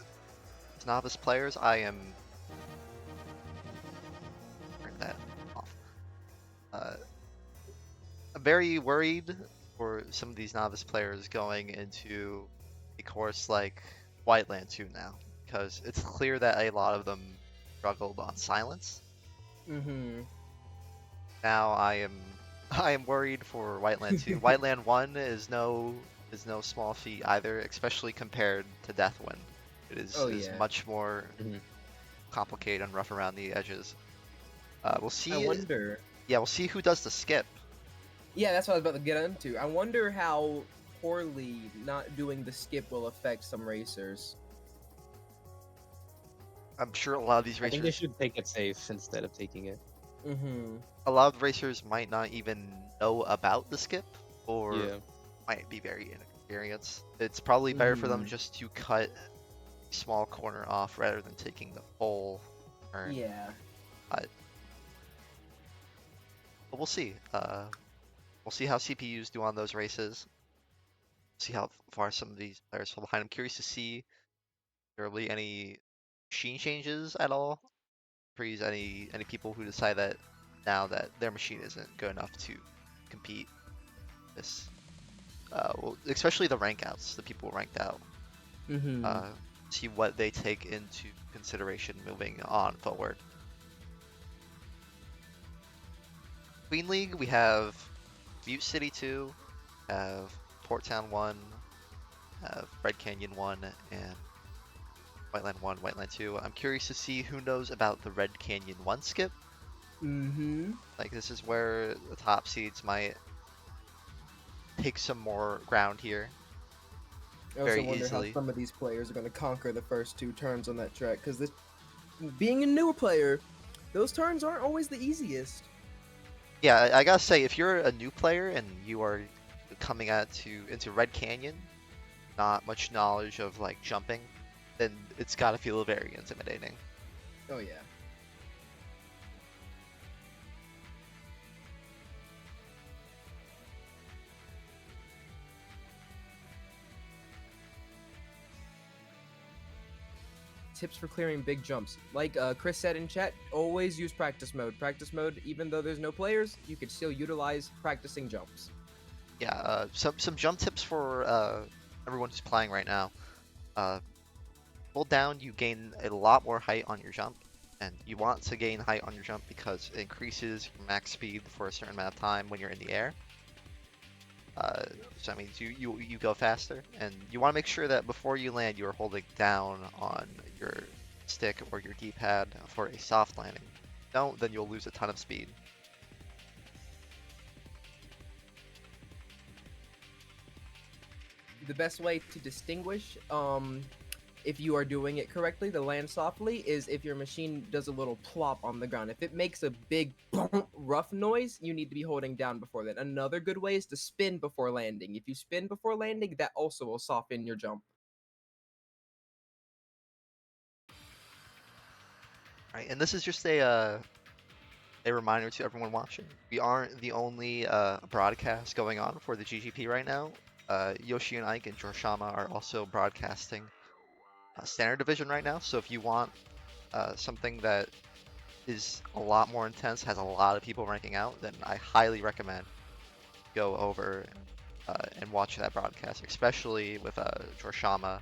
novice players. I am turn that off. I'm very worried for some of these novice players going into a course like Whiteland 2 now, because it's clear that a lot of them struggled on silence. Mm-hmm. Now I am worried for Whiteland 2. Whiteland 1 is no small feat either, especially compared to Deathwind. It Oh, is yeah. much more Mhm. complicated and rough around the edges. We'll I see. wonder. Yeah, we'll see who does the skip. Yeah, that's what I was about to get into. I wonder how poorly not doing the skip will affect some racers. I'm sure a lot of these I think they racers, should take it safe instead of taking it. Mm-hmm. a lot of racers might not even know about the skip, or Yeah. might be very inexperienced. It's probably better for them Mhm. just to cut a small corner off rather than taking the full turn. Yeah. But we'll see. We'll see how CPUs do on those races. See how far some of these players fall behind. I'm curious to see if there will be any machine changes at all. Freeze any people who decide that now that their machine isn't good enough to compete this. Well, especially the rank outs, the people ranked out. Mm-hmm. See what they take into consideration moving on forward. Queen League, we have Butte City 2, have Port Town 1, have Red Canyon 1, and Whiteland 1, Whiteland 2. I'm curious to see who knows about the Red Canyon 1 skip. Mm-hmm. Like, this is where the top seeds might take some more ground here. I also Very wonder easily. how some of these players are going to conquer the first 2 turns on that track, because this, being a newer player, those turns aren't always the easiest. Yeah, I gotta say, if you're a new player and you are coming into Red Canyon, not much knowledge of like jumping, then it's gotta feel very intimidating. Oh yeah. Tips for clearing big jumps. Like Chris said in chat, always use practice mode. Practice mode, even though there's no players, you could still utilize practicing jumps. Yeah, some jump tips for everyone who's playing right now. Hold down, you gain a lot more height on your jump, and you want to gain height on your jump because it increases your max speed for a certain amount of time when you're in the air. So that means you go faster, and you want to make sure that before you land, you are holding down on your stick or your D-pad for a soft landing. If you don't, then you'll lose a ton of speed. The best way to distinguish if you are doing it correctly, to land softly, is if your machine does a little plop on the ground. If it makes a big rough noise, you need to be holding down before that. Another good way is to spin before landing. If you spin before landing, that also will soften your jump. Right, and this is just a reminder to everyone watching. We aren't the only broadcast going on for the GGP right now. Yoshi and Ike and Jorshama are also broadcasting Standard Division right now. So if you want something that is a lot more intense, has a lot of people ranking out, then I highly recommend go over and watch that broadcast, especially with Jorshama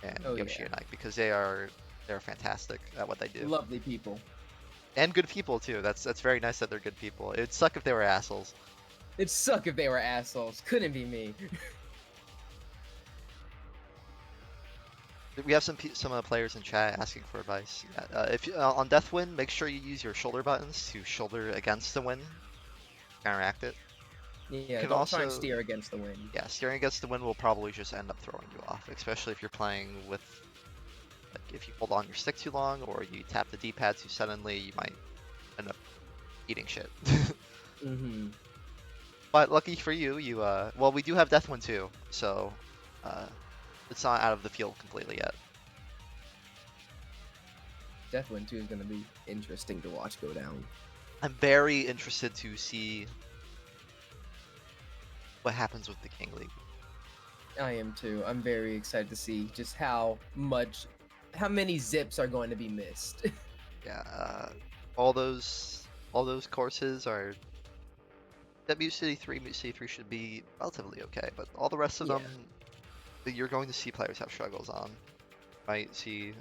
and Oh, Yoshi yeah. and Ike, because they're fantastic at what they do. Lovely people. And good people too. That's very nice that they're good people. It'd suck if they were assholes. It'd suck if they were assholes. Couldn't be me. We have some players in chat asking for advice. If on Deathwind, make sure you use your shoulder buttons to shoulder against the wind, counteract it. Yeah, can don't try and also- steer against the wind. Yeah, steering against the wind will probably just end up throwing you off, especially if you're playing with, like, if you hold on your stick too long or you tap the D-pad too suddenly, you might end up eating shit. Mm-hmm. But lucky for you, well, we do have Deathwind too, so it's not out of the field completely yet. Deathwind 2 is going to be interesting to watch go down. I'm very interested to see what happens with the King League. I am too. I'm very excited to see just how many zips are going to be missed. Yeah, all those courses are that Mute City 3 should be relatively okay, but all the rest of Yeah. them, you're going to see players have struggles on. Might see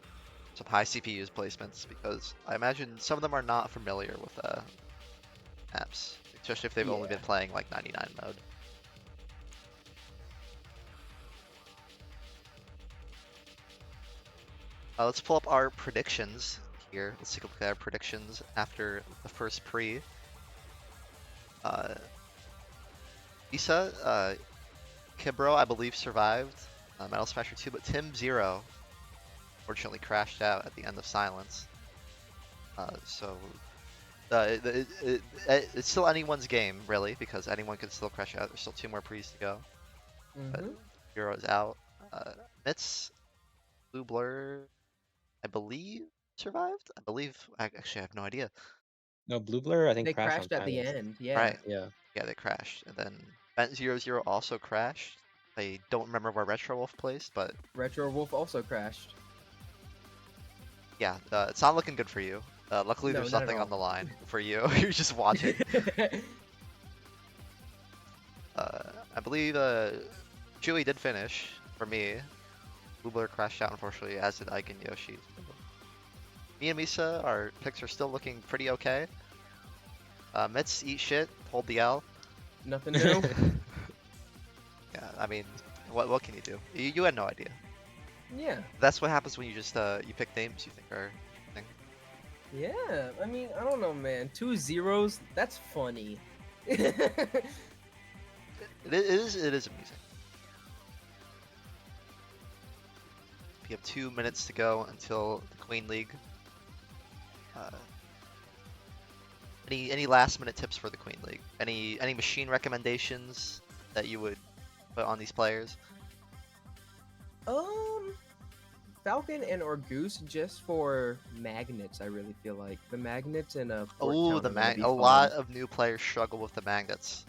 some high CPUs placements because I imagine some of them are not familiar with maps, especially if they've only Yeah. been playing like 99 mode. Let's pull up our predictions here. Let's take a look at our predictions after the first pre. Isa, Kibro, I believe, survived Metal Smasher 2, but Tim Zero fortunately crashed out at the end of Silence. It's still anyone's game, really, because anyone can still crash out. There's still 2 more pre's to go. But Zero is out. Mitz, Blue Blur, I believe, survived? I actually have no idea. No, Blue Blur, I think They crashed on crashed at the Silence. end. Yeah. Right. Yeah. Yeah, they crashed. And then Bent00 also crashed. I don't remember where Retro Wolf placed, but Retro Wolf also crashed. yeah, it's not looking good for you. Luckily, No, there's not at nothing on the all. line for you. You're just watching. I believe Chewy did finish for me. Blue crashed out, unfortunately, as did Ike and Yoshi. Me and Misa, our picks are still looking pretty okay. Mitz, eat shit, hold the L. Nothing new. Yeah, I mean, what can you do? You had no idea. Yeah. That's what happens when you just you pick names you think are interesting. Yeah. I mean, I don't know, man. 2 zeros. That's funny. It is amusing. We have 2 minutes to go until the Queen League. Any last minute tips for the Queen League? Any machine recommendations that you would put on these players? Falcon and or Goose just for magnets. I really feel like the magnets and a Oh, the mag. A lot of new players struggle with the magnets.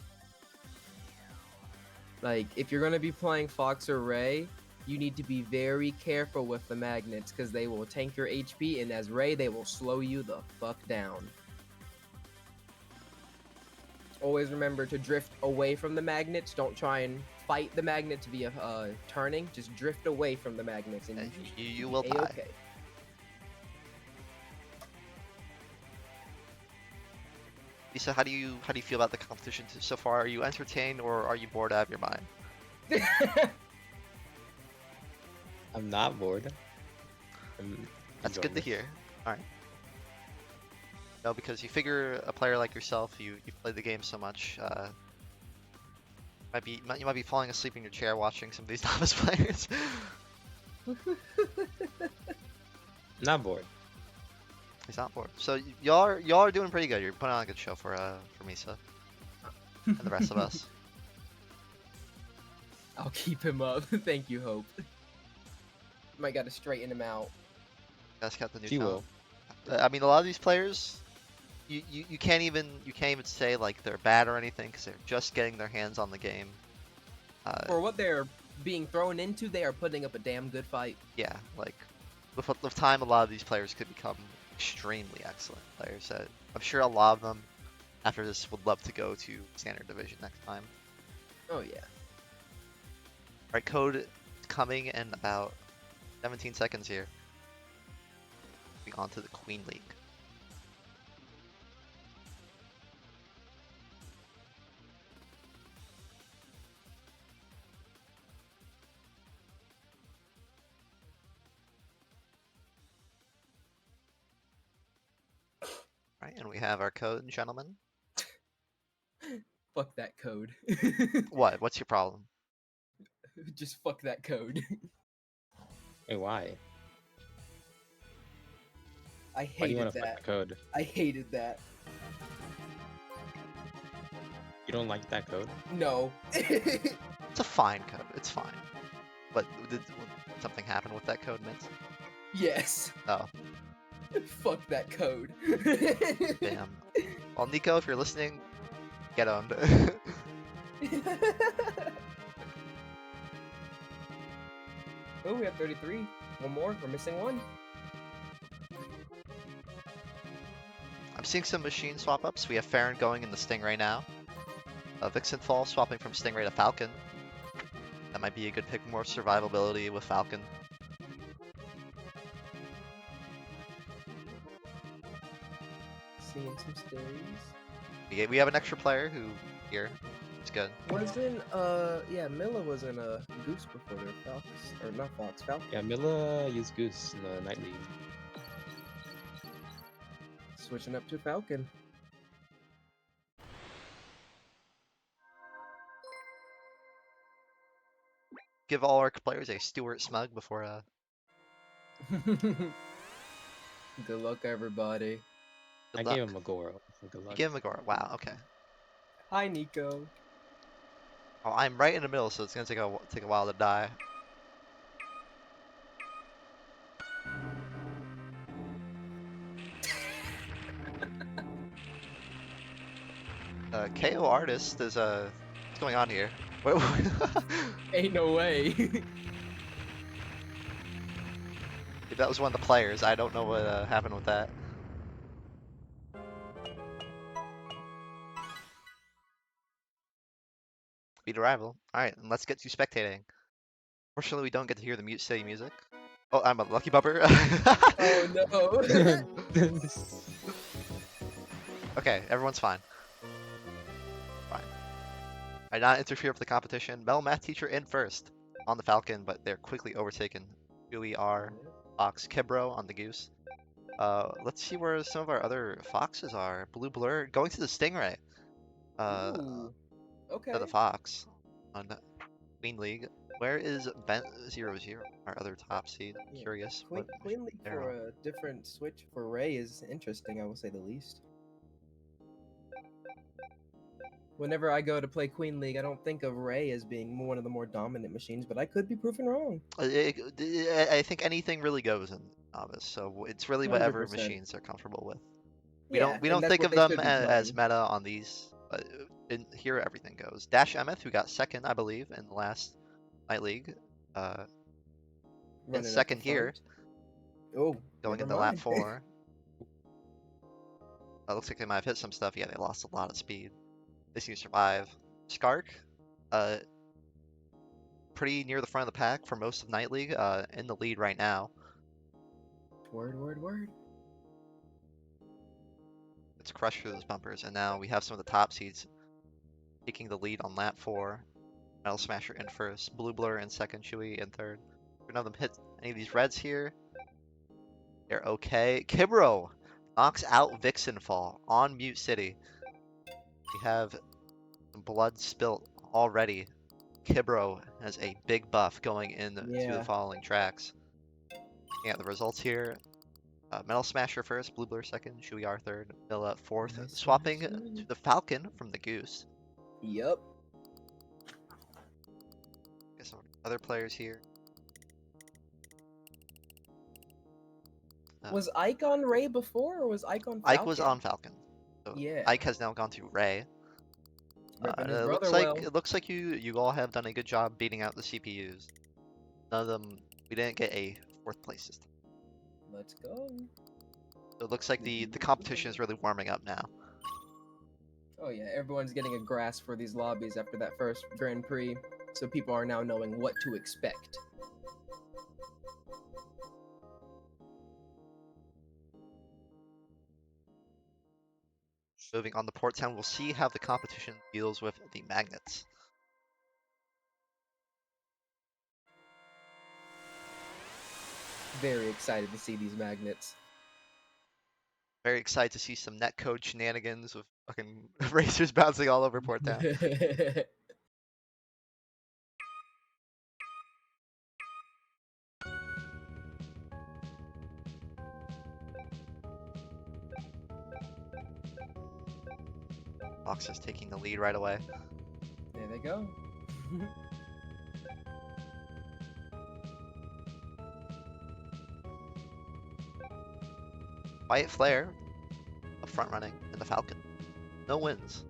Like if you're gonna be playing Fox or Ray, you need to be very careful with the magnets because they will tank your HP, and as Ray, they will slow you the fuck down. Always remember to drift away from the magnets. Don't try and fight the magnets via turning. Just drift away from the magnets, and You will die. okay. Lisa, how do you feel about the competition so far? Are you entertained or are you bored out of your mind? I'm not bored. That's good to hear. All right. No, because you figure a player like yourself, you've played the game so much. You might be falling asleep in your chair watching some of these novice players. Not bored. He's not bored. So y'all are doing pretty good. You're putting on a good show for Misa and the rest of us. I'll keep him up. Thank you, Hope. Might gotta straighten him out. That's got the new She tone. will. I mean, a lot of these players, you can't even say like they're bad or anything because they're just getting their hands on the game. For what they're being thrown into, they are putting up a damn good fight. Yeah, like with time, a lot of these players could become extremely excellent players. I'm sure a lot of them after this would love to go to Standard Division next time. Oh yeah. Alright, code coming in about 17 seconds here. Moving on to the Queen League. Right, and we have our code, gentlemen. Fuck that code. What? What's your problem? Just fuck that code. Wait, why? I Why do you hated want to fuck that. the code? I hated that. You don't like that code? No. It's a fine code. It's fine. But did something happen with that code, Mitz? Yes. Oh, Fuck that code. damn. Well, Nico, if you're listening, get owned. Oh, we have 33. One more. We're missing one. I'm seeing some machine swap ups. We have Farron going in the Sting right now. Vixen Fall swapping from Stingray to Falcon. That might be a good pick. More survivability with Falcon. Seeing some stays. We have an extra player who here. It's good. Wasn't yeah, Milla was in a Goose before their Fox, or not Fox, Falcon. Yeah, Milla used Goose in the Night League. Switching up to Falcon. Give all our players a Stuart Smug before Good luck, everybody. good I luck. gave him a Goro. So good You luck. give him a Goro. Wow, okay. Hi, Nico. Oh, I'm right in the middle, so it's gonna take a while to die. KO Artist is what's going on here? Wait, Ain't no way. if that was one of the players, I don't know what happened with that. Beat a rival. Alright, and let's get to spectating. Fortunately, we don't get to hear the Mute City music. Oh, I'm a lucky bumper. Oh no. Okay, everyone's fine. Fine. I not interfere with the competition. Mel Math Teacher in first on the Falcon, but they're quickly overtaken. Huey R, Fox, Kibro on the Goose. Let's see where some of our other Foxes are. Blue Blur going to the Stingray. Ooh. Okay. To the Fox on Queen League. Where is Bent 00, our other top seed? I'm Yeah. curious. Queen, what Queen League they're for on. a different switch for Ray is interesting, I will say the least. Whenever I go to play Queen League, I don't think of Ray as being one of the more dominant machines, but I could be proven wrong. I think anything really goes in Novice, so it's really whatever 100%. machines they're comfortable with. Yeah, We and don't that's think what of they them should be as playing. meta on these. In here, everything goes. Dash Emeth, who got second, I believe, in the last Night League, in Running up the second here, front. Oh, going never into lap mind. 4. Looks like they might have hit some stuff. Yeah, they lost a lot of speed. They seem to survive. Skark, pretty near the front of the pack for most of Night League, in the lead right now. Word, word, word. It's crushed through those bumpers, and now we have some of the top seeds taking the lead on lap 4. Metal Smasher in first, Blue Blur in second, Chewy in third. None of them hit any of these reds here. They're okay. Kibro knocks out Vixen Fall on Mute City. We have some blood spilt already. Kibro has a big buff going into the following tracks. Looking at the results here. Metal Smasher first, Blue Blur second, Chewy R third, Milla fourth. Nice, Swapping nice, to nice. the Falcon from the Goose. Yup. Get some other players here. Was Ike on Ray before, or was Ike on Falcon? Ike was on Falcon. So Yeah. Ike has now gone to Ray. Repping his It brother looks like you all have done a good job beating out the CPUs. None of them. We didn't get a 4th place this time. Let's go. So it looks like the competition is really warming up now. Oh yeah, everyone's getting a grasp for these lobbies after that first Grand Prix, so people are now knowing what to expect. Moving on to Port Town, we'll see how the competition deals with the magnets. Very excited to see these magnets. Very excited to see some netcode shenanigans with fucking racers bouncing all over Port Town. Fox is taking the lead right away. There they go. Quiet Flare, up front running in the Falcon. No wins.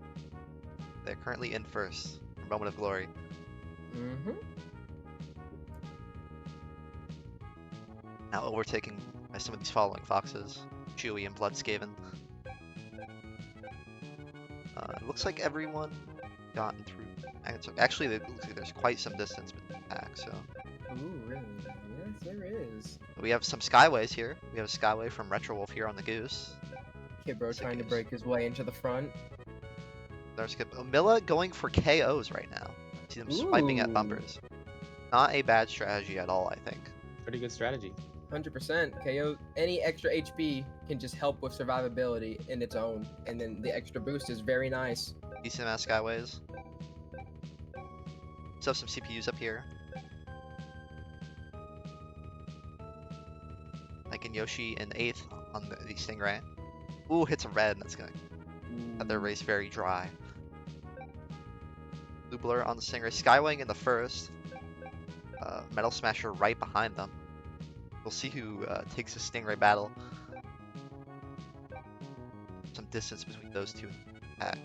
They're currently in first for Moment of Glory. Mm-hmm. Now overtaken by some of these following Foxes, Chewy and Bloodskaven. It looks like everyone gotten through. Actually, there's quite some distance between packs, so. Ooh, really? Yes, there is. We have some Skyways here. We have a Skyway from Retro Wolf here on the Goose. Kibro Sick trying to Goose. break his way into the front. There's skip. Milla going for KOs right now. See them swiping at Ooh. bumpers. Not a bad strategy at all, I think. Pretty good strategy. 100% KO. Any extra HP can just help with survivability in its own, and then the extra boost is very nice. Decent amount of Skyways. Still have some CPUs up here. Mike and Yoshi in 8th on the Stingray. Ooh, hits a red. That's going to have their race very dry. Blue Blur on the Stingray. Skywing in the 1st. Metal Smasher right behind them. We'll see who takes the Stingray battle. Some distance between those two pack.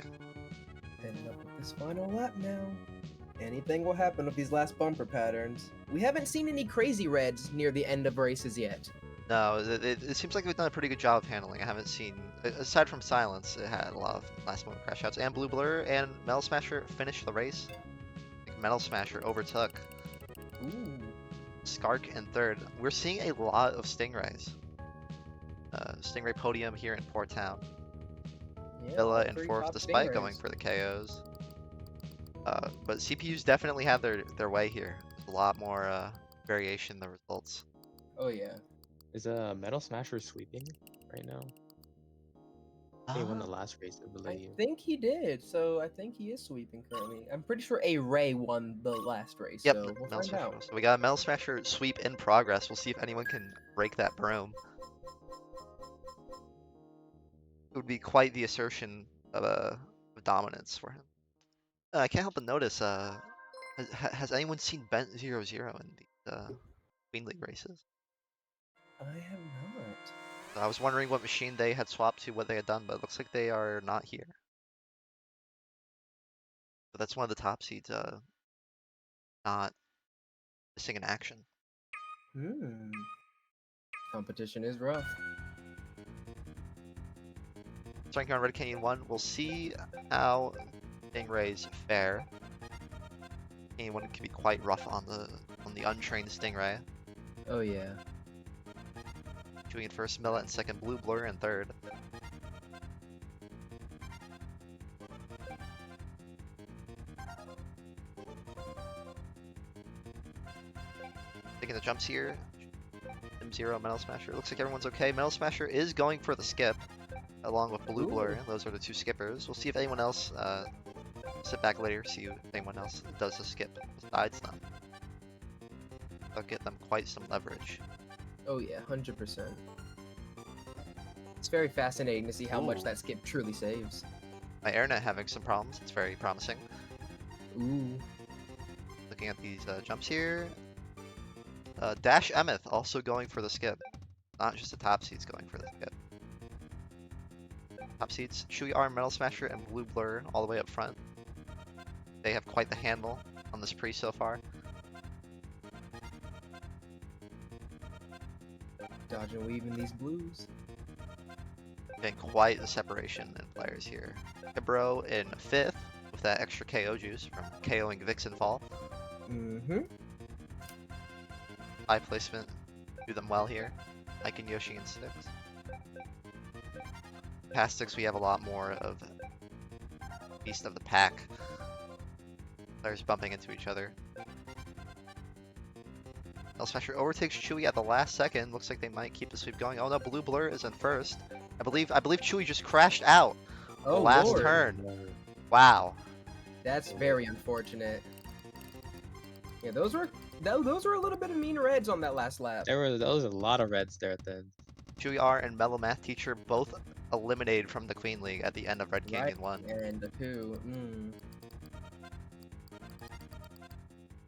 Ending up with this final lap now. Anything will happen with these last bumper patterns. We haven't seen any crazy reds near the end of races yet. No, it seems like we've done a pretty good job of handling. I haven't seen, aside from Silence, it had a lot of last moment crash outs. And Blue Blur and Metal Smasher finished the race. I think Metal Smasher overtook Ooh. Skark in 3rd. We're seeing a lot of Stingrays. Stingray podium here in Port Town. Yeah, Milla all in three 4th top despite going Stingrays. for the KOs. But CPUs definitely have their way here. There's a lot more variation in the results. Oh yeah. Is a Metal Smasher sweeping right now? He won the last race, I I believe. think he did, so I think he is sweeping currently. I'm pretty sure a Ray won the last race, Yep, so the we'll Metal find Smasher out. was. So we got a Metal Smasher sweep in progress. We'll see if anyone can break that broom. It would be quite the assertion of dominance for him. I can't help but notice, has anyone seen Bent 0-0 in the Queen League races? I have not. I was wondering what machine they had swapped to, what they had done, but it looks like they are not here. But that's one of the top seeds, not missing in action. Competition is rough. Starting here on Red Canyon 1, we'll see how Stingrays fare. Canyon 1 can be quite rough on the untrained Stingray. Oh yeah. Chewing in 1st, Milla in 2nd, Blue Blur in 3rd. Taking the jumps here. M0, Metal Smasher. Looks like everyone's okay. Metal Smasher is going for the skip, along with Blue Blur. Those are the 2 skippers. We'll see if anyone else, sit back later, see if anyone else does the skip besides them. That'll get them quite some leverage. Oh yeah, 100%. It's very fascinating to see how much that skip truly saves. My AirNet having some problems. It's very promising. Ooh. Looking at these jumps here. Dash Emeth also going for the skip. Not just the top seeds going for the skip. Top seeds, Chewy Arm, Metal Smasher, and Blue Blur all the way up front. They have quite the handle on this pre so far. Dodge and weave in these blues. And quite the separation in players here. Kibro in 5th with that extra KO juice from KOing Vixen Fall. Mm-hmm. High placement, do them well here. Mike and Yoshi in 6th. Past 6 we have a lot more of Beast of the Pack. Players bumping into each other. Metal Smasher overtakes Chewy at the last second. Looks like they might keep the sweep going. Oh no, Blue Blur is in 1st. I believe Chewy just crashed out. Oh, the last Lord. turn. Wow. That's very unfortunate. Yeah, those were a little bit of mean reds on that last lap. There was a lot of reds there at the end. Chewy R and Mellow Math Teacher both eliminated from the Queen League at the end of Red Canyon 1. And the 2.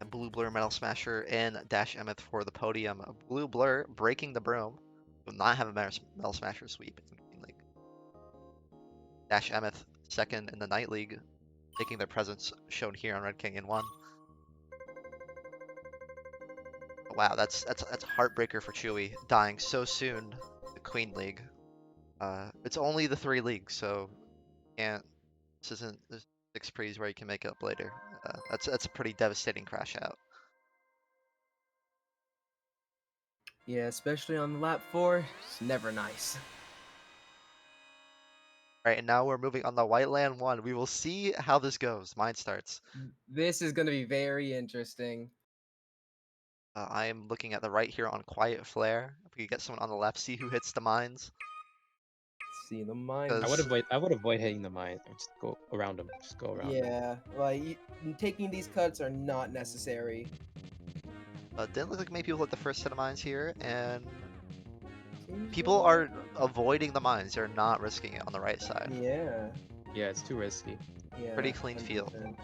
And Blue Blur, Metal Smasher, and Dash Emeth for the podium. Blue Blur breaking the broom. Will not have a Metal Smasher sweep in the Queen League. Dash Emeth 2nd in the Night League, making their presence shown here on Red Canyon 1. Wow, that's a heartbreaker for Chewy, dying so soon. The Queen League. It's only the 3 leagues, so can't. This 6 pre's where you can make it up later. That's a pretty devastating crash out. Yeah, especially on lap 4, it's never nice. Alright, and now we're moving on the Whiteland 1. We will see how this goes. Mine starts. This is going to be very interesting. I am looking at the right here on Quiet Flare. If we could get someone on the left, see who hits the mines. See the mines. I would avoid hitting the mine. Just go around them. Just go around them. Yeah, like taking these cuts are not necessary. Didn't look like many people hit the first set of mines here, and Seems people like- are avoiding the mines. They're not risking it on the right side. Yeah. Yeah, it's too risky. Yeah. Pretty clean field. 100%.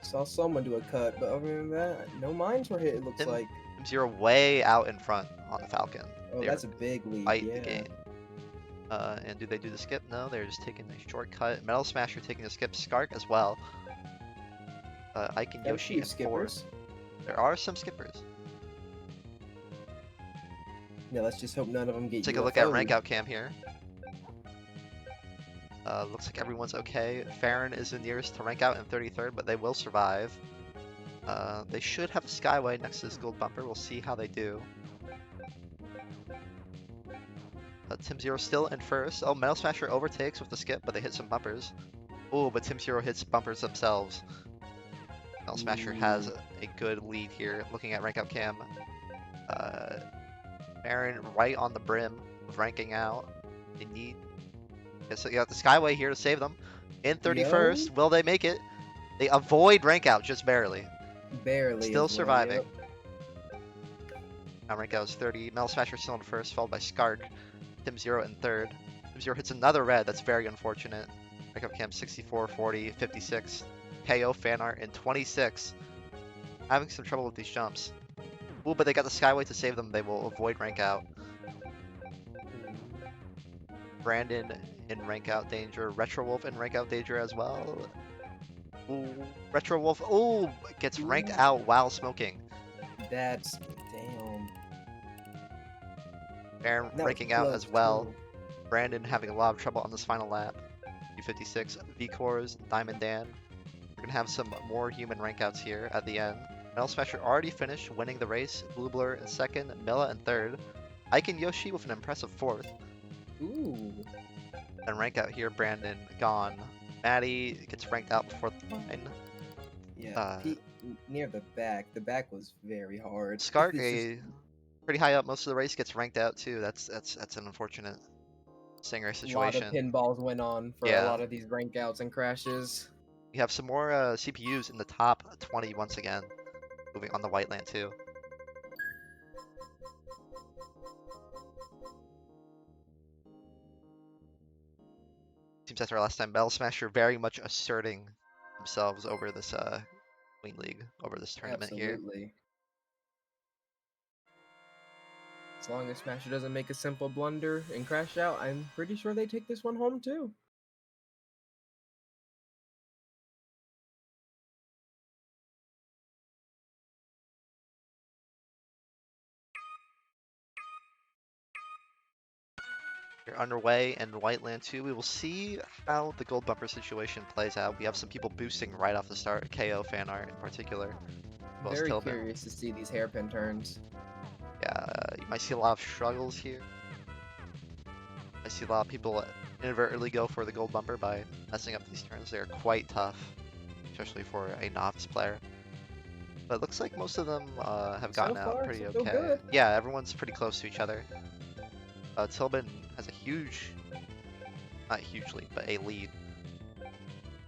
Saw someone do a cut, but other than that, no mines were hit. It looks Tim- like. Zero way out in front on the Falcon. Oh, They're that's a big lead. fighting Yeah. the game. And do they do the skip? No, they're just taking a shortcut. Metal Smasher taking the skip. Skark as well. Ike and Got a Yoshi few in fourth. skippers. There are some skippers. Yeah, let's just hope none of them get. Take a look at UFO'd. rank out cam here. Looks like everyone's okay. Farron is the nearest to rank out in 33rd, but they will survive. They should have a Skyway next to this gold bumper. We'll see how they do. Tim Zero still in first. Oh, Metal Smasher overtakes with the skip, but they hit some bumpers. Oh, but Tim Zero hits bumpers themselves. Metal Smasher has a good lead here. Looking at rank out cam. Farron right on the brim of ranking out. They need. Okay, so you got the Skyway here to save them. In 31st, will they make it? They avoid rank out just barely. Barely. Still as well, surviving. yep. Now rank out is 30. Metal Smasher still in first, followed by Skark. Tim Zero in third. Tim Zero hits another red. That's very unfortunate. Rank out cam 64, 40, 56. KO fan art in 26. Having some trouble with these jumps. Ooh, but they got the Skyway to save them. They will avoid rank out. Brandon in rank out danger. Retro Wolf in rank out danger as well. Ooh, Retro Wolf. Ooh, gets ranked out while smoking. That's damn. Aaron That was ranking out close, as well. too. Brandon having a lot of trouble on this final lap. U56, V-Cores, Diamond Dan. We're gonna have some more human rank outs here at the end. Metal Smasher already finished, winning the race. Blue Blur in second, Milla in third. Ike and Yoshi with an impressive fourth. Ooh. And rank out here, Brandon gone. Maddie gets ranked out before the line. Yeah. Near the back. The back was very hard. Skark, It's just- pretty high up most of the race, gets ranked out too. That's an unfortunate Stinger a lot situation. of pinballs went on for Yeah. a lot of these rank outs and crashes. We have some more CPUs in the top 20 once again. Moving on the Whiteland too. Seems after our last time, Metal Smasher very much asserting themselves over this Queen League, over this tournament here. Absolutely. As long as Smasher doesn't make a simple blunder and crash out, I'm pretty sure they take this one home too. We're underway in Whiteland 2. We will see how the gold bumper situation plays out. We have some people boosting right off the start, KO fan art in particular. as well as Very Tillman. curious to see these hairpin turns. Yeah, you might see a lot of struggles here. I see a lot of people inadvertently go for the gold bumper by messing up these turns. They're quite tough, especially for a novice player. But it looks like most of them have So gotten out far, pretty so okay. good. Yeah, everyone's pretty close to each other. Tillman has a huge, not huge lead, but a lead.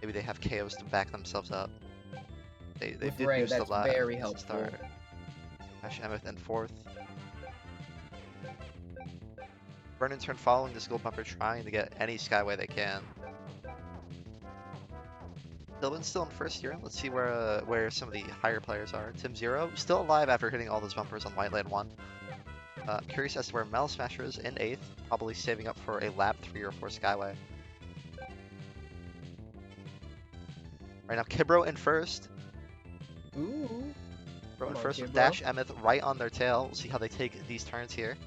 Maybe they have KOs to back themselves up. They With did Ray, boost a that's lot very to helpful. start. Ash Emmett in fourth. Vernon turn following this gold bumper, trying to get any Skyway they can. Tillman's still in first here. Let's see where some of the higher players are. Tim Zero still alive after hitting all those bumpers on Whiteland 1. I'm curious as to where Metal Smasher is in 8th, probably saving up for a lap 3 or 4 Skyway. Right now, Kibro in first. Ooh. Kibro in Come on, first with Kibro. Dash Emmett right on their tail. We'll see how they take these turns here.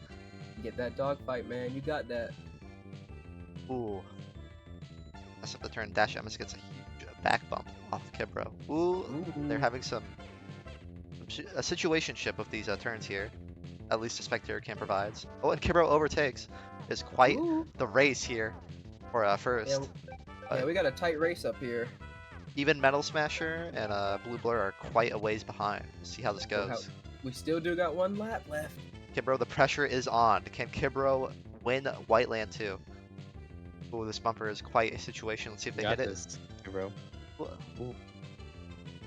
Get that dogfight, man. You got that. Ooh. Mess up the turn. Dash Emmett gets a huge back bump off Kibro. Ooh, they're having a situationship of these turns here. At least a spectator can provides. Oh, and Kibro overtakes. Is quite the race here for first. Yeah, we got a tight race up here. Even Metal Smasher and Blue Blur are quite a ways behind. We'll see how this goes. We still do got one lap left. Kibro, the pressure is on. Can Kibro win Whiteland 2? Oh, this bumper is quite a situation. Let's see if they hit it. Kibro.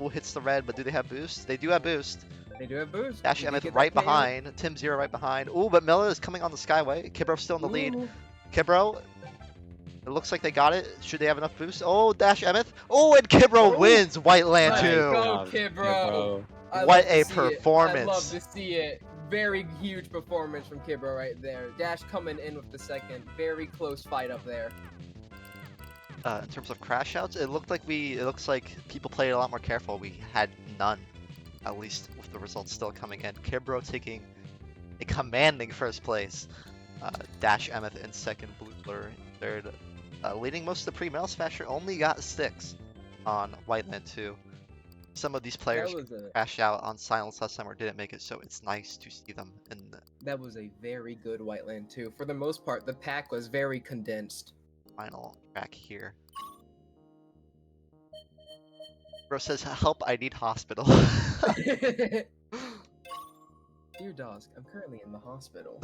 Ooh, hits the red, but do they have boost? They do have boost. They do have boost. Dash Emmett right behind. Tim Zero right behind. Ooh, but Milla is coming on the Skyway. Kibro still in the lead. Kibro, it looks like they got it. Should they have enough boost? Oh, Dash Emmett. Oh, and Kibro wins Whiteland 2. Go, Kibro. What a performance. I love to see it. Very huge performance from Kibro right there. Dash coming in with the second. Very close fight up there. In terms of crash outs, it looks like people played a lot more careful. We had none, at least with the results still coming in. Kibro taking a commanding first place. Dash Emmett in second, Blue Blur in third. Leading most of the pre-Metal Smasher only got 6 on Whiteland 2. Some of these players crashed out on Silence last time or didn't make it, so it's nice to see them in the... That was a very good Whiteland 2. For the most part, the pack was very condensed. Final track here. Bro says, help, I need hospital. Dear Dosk, I'm currently in the hospital.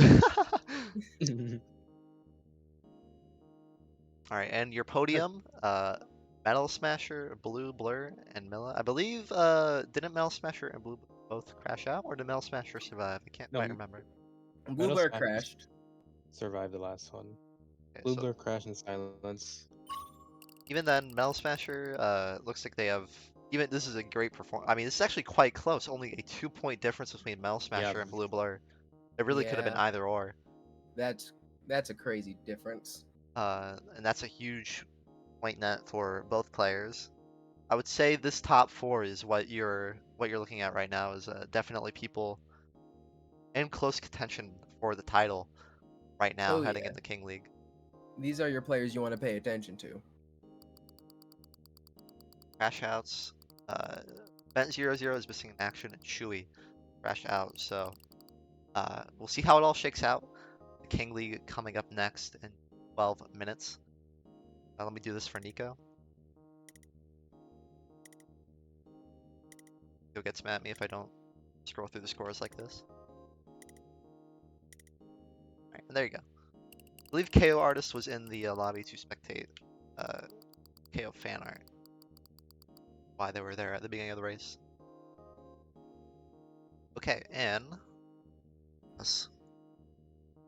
Alright, and your podium, Metal Smasher, Blue Blur, and Milla. I believe, didn't Metal Smasher and Blue both crash out, or did Metal Smasher survive? I can't quite remember. Blue Blur crashed. Survived the last one. Okay, Blue Blur crashed in silence. Even then, Metal Smasher, looks like they have... Even this is a great performance. I mean, this is actually quite close. Only a 2-point difference between Metal Smasher and Blue Blur. It really could have been either or. That's a crazy difference. And that's a huge point net for both players. I would say this top 4 is what you're looking at right now. Is definitely people in close contention for the title right now, heading in the King League. These are your players you want to pay attention to. Crash outs. Bent00 is missing in action, and Chewy crashed out. So we'll see how it all shakes out. The King League coming up next in 12 minutes. Let me do this for Nico. Nico gets mad at me if I don't scroll through the scores like this. Alright, and there you go. I believe KO Artist was in the lobby to spectate KO fan art. Why they were there at the beginning of the race. Okay, and let's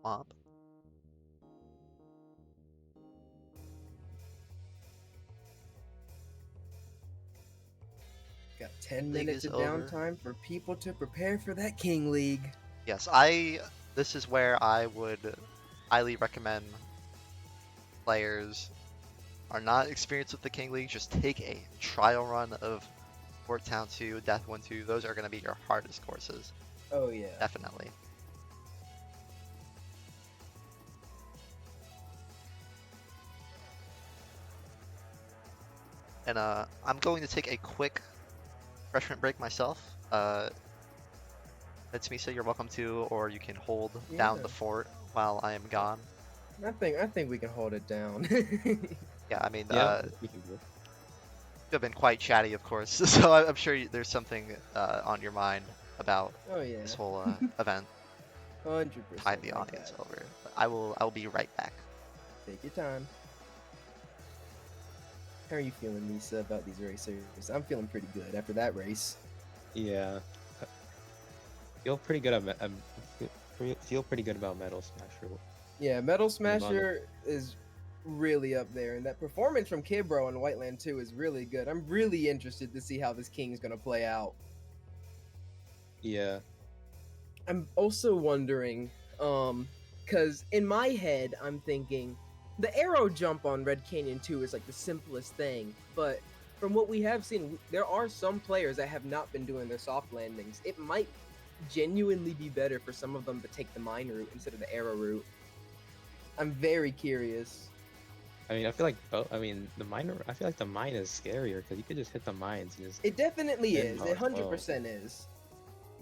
swap. Got 10 minutes of downtime for people to prepare for that King League. Yes, this is where I would highly recommend players are not experienced with the King League, just take a trial run of Fort Town 2, Death 1 2. Those are going to be your hardest courses. Oh yeah. Definitely. And I'm going to take a quick refreshment break myself. That's Misa, you're welcome to, or you can hold down the fort while I am gone. I think we can hold it down. Yeah, I mean, we can do it. You have been quite chatty, of course, so I'm sure there's something on your mind about this whole event. 100%. Tide the audience over. But I will be right back. Take your time. How are you feeling, Misa, about these racers? I'm feeling pretty good after that race. Yeah. Feel pretty good about Metal Smasher. Yeah, Metal Smasher is really up there, and that performance from Kibro in Whiteland 2 is really good. I'm really interested to see how this King is going to play out. Yeah. I'm also wondering, because in my head, I'm thinking, the arrow jump on Red Canyon 2 is like the simplest thing, but from what we have seen, there are some players that have not been doing their soft landings. It might genuinely be better for some of them to take the mine route instead of the arrow route. I'm very curious. I mean, I feel like both. I mean, the mine. I feel like the mine is scarier because you could just hit the mines and just. It definitely is. Pinball It as well. 100% is.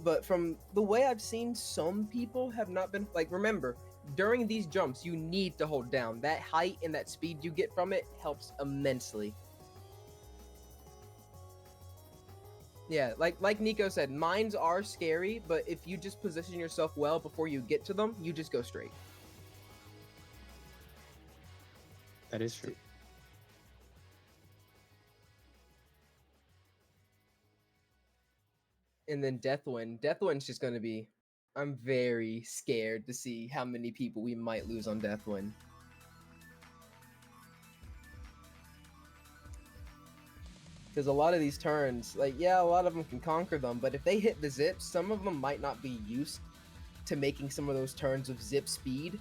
But from the way I've seen, some people have not been like. Remember, during these jumps, you need to hold down. That height and that speed you get from it helps immensely. Yeah, like Nico said, mines are scary, but if you just position yourself well before you get to them, you just go straight. That is true. And then Deathwind. Deathwind's just gonna be. I'm very scared to see how many people we might lose on Deathwind. Because a lot of these turns, like, yeah, a lot of them can conquer them, but if they hit the zips, some of them might not be used to making some of those turns with zip speed,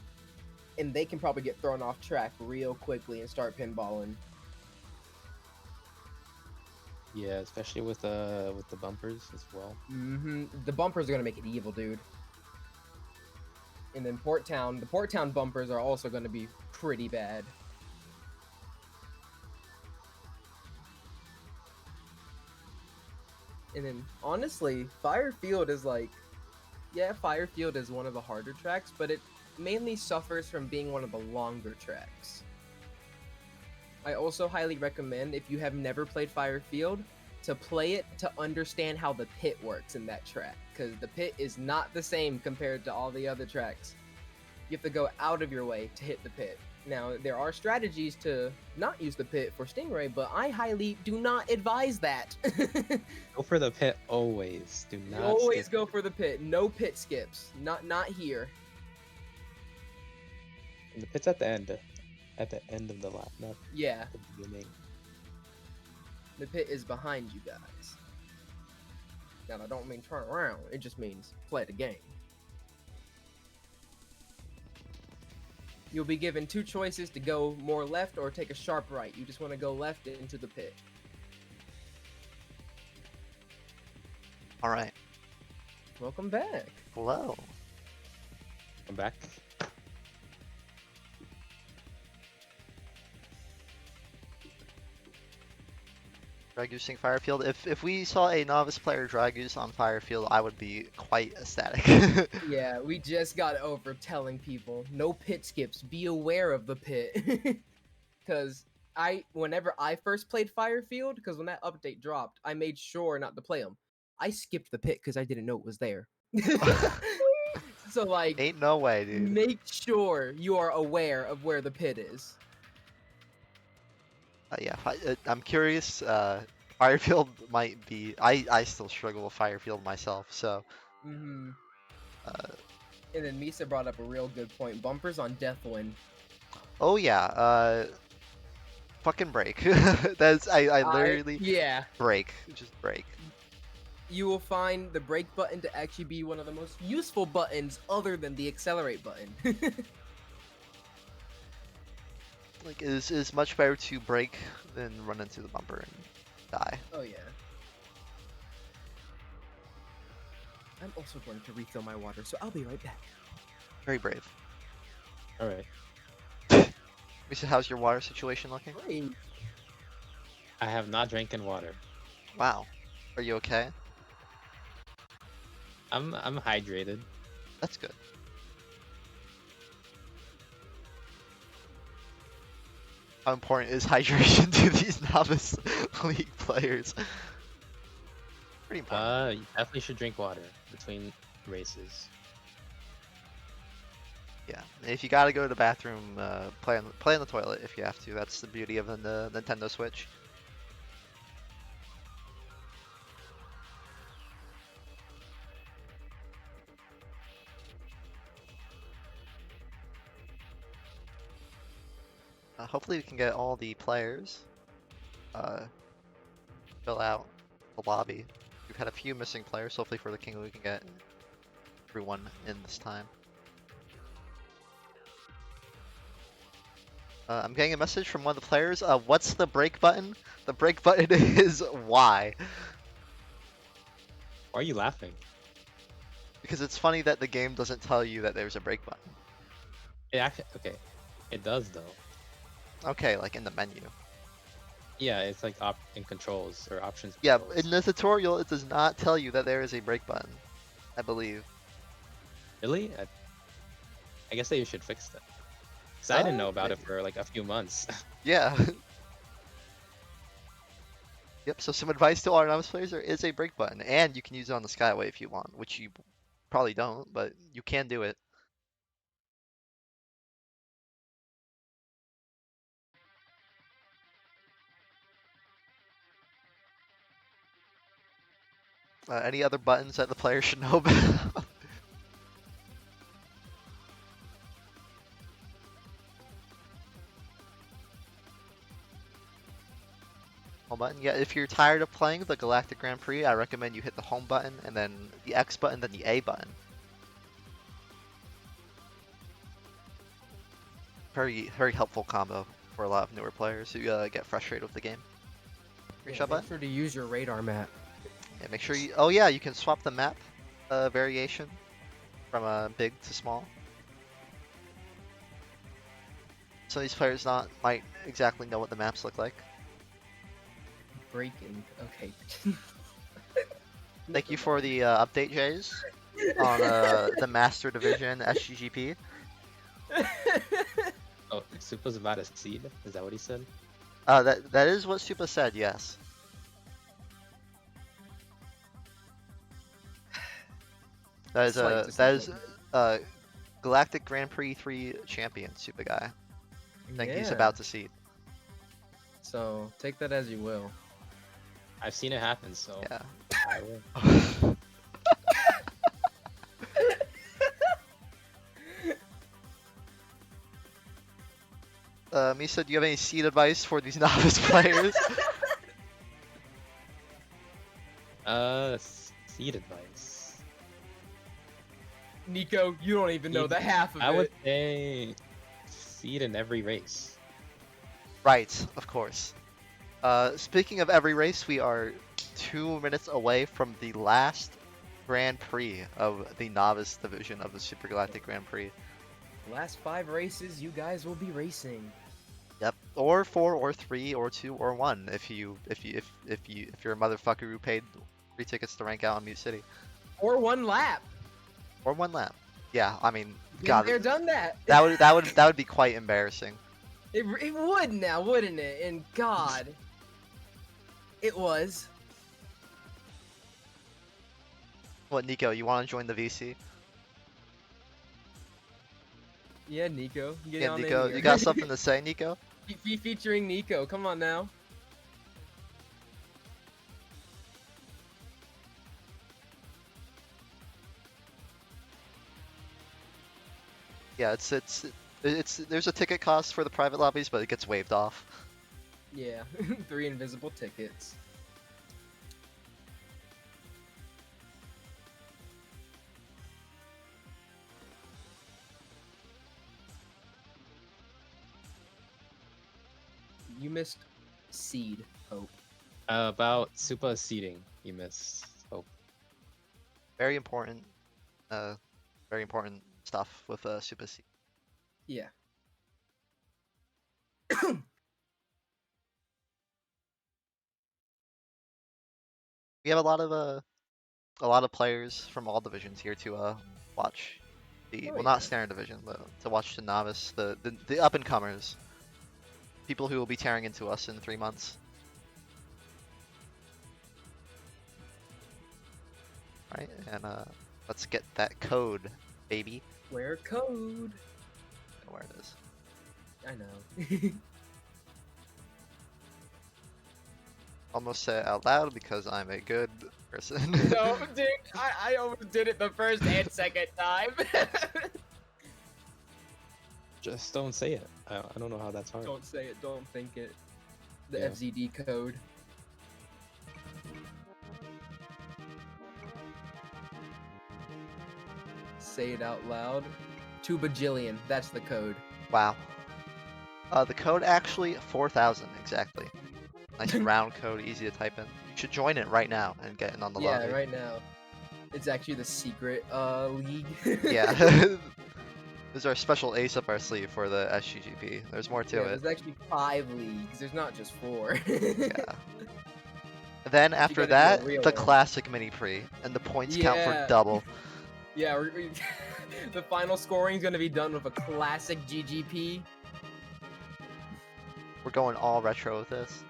and they can probably get thrown off track real quickly and start pinballing. Yeah, especially with the bumpers as well. The bumpers are gonna make it evil, dude. And then Port Town, the Port Town bumpers are also gonna be pretty bad. And then honestly, Firefield is like, yeah, Firefield is one of the harder tracks, but it mainly suffers from being one of the longer tracks. I also highly recommend, if you have never played Firefield, to play it to understand how the pit works in that track, because the pit is not the same compared to all the other tracks. You have to go out of your way to hit the pit. Now, there are strategies to not use the pit for Stingray, but I highly do not advise that. Go for the pit always. Do not. Always skip go it. for the pit. No pit skips. Not here. And the pit's at the end. At the end of the lap, not Yeah, the beginning. the pit is behind you guys. Now, I don't mean turn around. It just means play the game. You'll be given two choices to go more left or take a sharp right. You just want to go left into the pit. All right. Welcome back. Hello. I'm back. Dragoosing Firefield. If we saw a novice player Dragoose on Firefield, I would be quite ecstatic. Yeah, we just got over telling people no pit skips. Be aware of the pit. Because whenever I first played Firefield, because when that update dropped, I made sure not to play them. I skipped the pit because I didn't know it was there. So like, Ain't no way, dude. make sure you are aware of where the pit is. Yeah, I'm curious. Firefield might be. I still struggle with Firefield myself. So. And Uh, then Misa brought up a real good point. Bumpers on Deathwind. oh yeah. Fucking break. That's I literally Yeah. break. Just break. You will find the brake button to actually be one of the most useful buttons other than the accelerate button. Like it is much better to break than run into the bumper and die. Oh yeah. I'm also going to refill my water, so I'll be right back. Very brave. All right. Lisa, how's your water situation looking? Great. I have not drinking water. Wow. Are you okay? I'm hydrated. That's good. How important is hydration to these novice league players? Pretty important. You definitely should drink water between races. Yeah. And if you gotta go to the bathroom, play on the toilet if you have to. That's the beauty of the Nintendo Switch. Hopefully we can get all the players fill out the lobby. We've had a few missing players. Hopefully for the King we can get everyone in this time. I'm getting a message from one of the players. What's the break button? The break button is Y. Why are you laughing? Because it's funny that the game doesn't tell you that there's a break button. It actually okay. It does though. Okay, like in the menu. Yeah, it's like in controls or options. Yeah, Controls. in the tutorial, it does not tell you that there is a break button, I believe. Really? I guess they should fix that. Cause I didn't know about it Maybe. for like a few months. Yeah. Yep, so some advice to all our novice players, there is a break button, and you can use it on the Skyway if you want, which you probably don't, but you can do it. Any other buttons that the player should know about? Home button? Yeah, if you're tired of playing the Galactic Grand Prix, I recommend you hit the home button, and then the X button, then the A button. Very helpful combo for a lot of newer players who get frustrated with the game. Yeah, Shot make button? sure to use your radar map. Yeah, make sure you. Oh yeah, you can swap the map variation from big to small. Some of these players might exactly know what the maps look like. Breaking. Okay. Thank you for the update, Jays, on the Master Division SGGP. Oh, Supa's about a seed? Is that what he said? That is what Supa said. Yes. Slight That is disappointment. Galactic Grand Prix 3 champion Supa guy. I think he's Yeah. about to see. So take that as you will. I've seen it happen, so Yeah. I will. Misa, do you have any seed advice for these novice players? Seed advice. Nico, you don't even know the half of I would it. say seed in every race. Right, of course. Speaking of every race, we are 2 minutes away from the last Grand Prix of the Novice Division of the Super Galactic Grand Prix. Last 5 races, you guys will be racing. Yep, or 4, or 3, or 2, or 1 if you're a motherfucker who paid 3 tickets to rank out on Mute City, Or 1 lap. or 1 lap. Yeah, I mean, Been God, there, done that. that would be quite embarrassing. It would now, wouldn't it? And God, it was. What, Nico? You want to join the VC? Yeah, Nico. Get Yeah, on Nico, in here. you got something to say, Nico? Featuring Nico. Come on now. Yeah, it's there's a ticket cost for the private lobbies, but it gets waived off. Yeah, 3 invisible tickets. You missed seed, Hope. About Supa seeding, you missed. Oh, Very important, uh, very important stuff with Super C. Yeah. We have a lot of players from all divisions here to watch the Oh, well, yeah. not standard division, but to watch the novice, the up and comers, people who will be tearing into us in 3 months. Right, and let's get that code, baby. Where code? Where it is. I know. Almost say it out loud because I'm a good person. No, dude, I almost did it the first and second time. just don't say it. I don't know how that's hard. Don't say it, don't think it. The Yeah. FZD code. Say it out loud. 2 bajillion, that's the code. Wow. The code actually 4,000 exactly. Nice round code, easy to type in. You should join it right now and get in on the Yeah, lobby. right now. It's actually the secret league. Yeah. This is our special ace up our sleeve for the SGGP. There's more to Yeah, it. there's actually 5 leagues. There's not just 4. Yeah. Then after gotta be a that, real the one. classic mini pre, and the points count for Yeah. double. Yeah, the final scoring is gonna be done with a classic GGP. We're going all retro with this.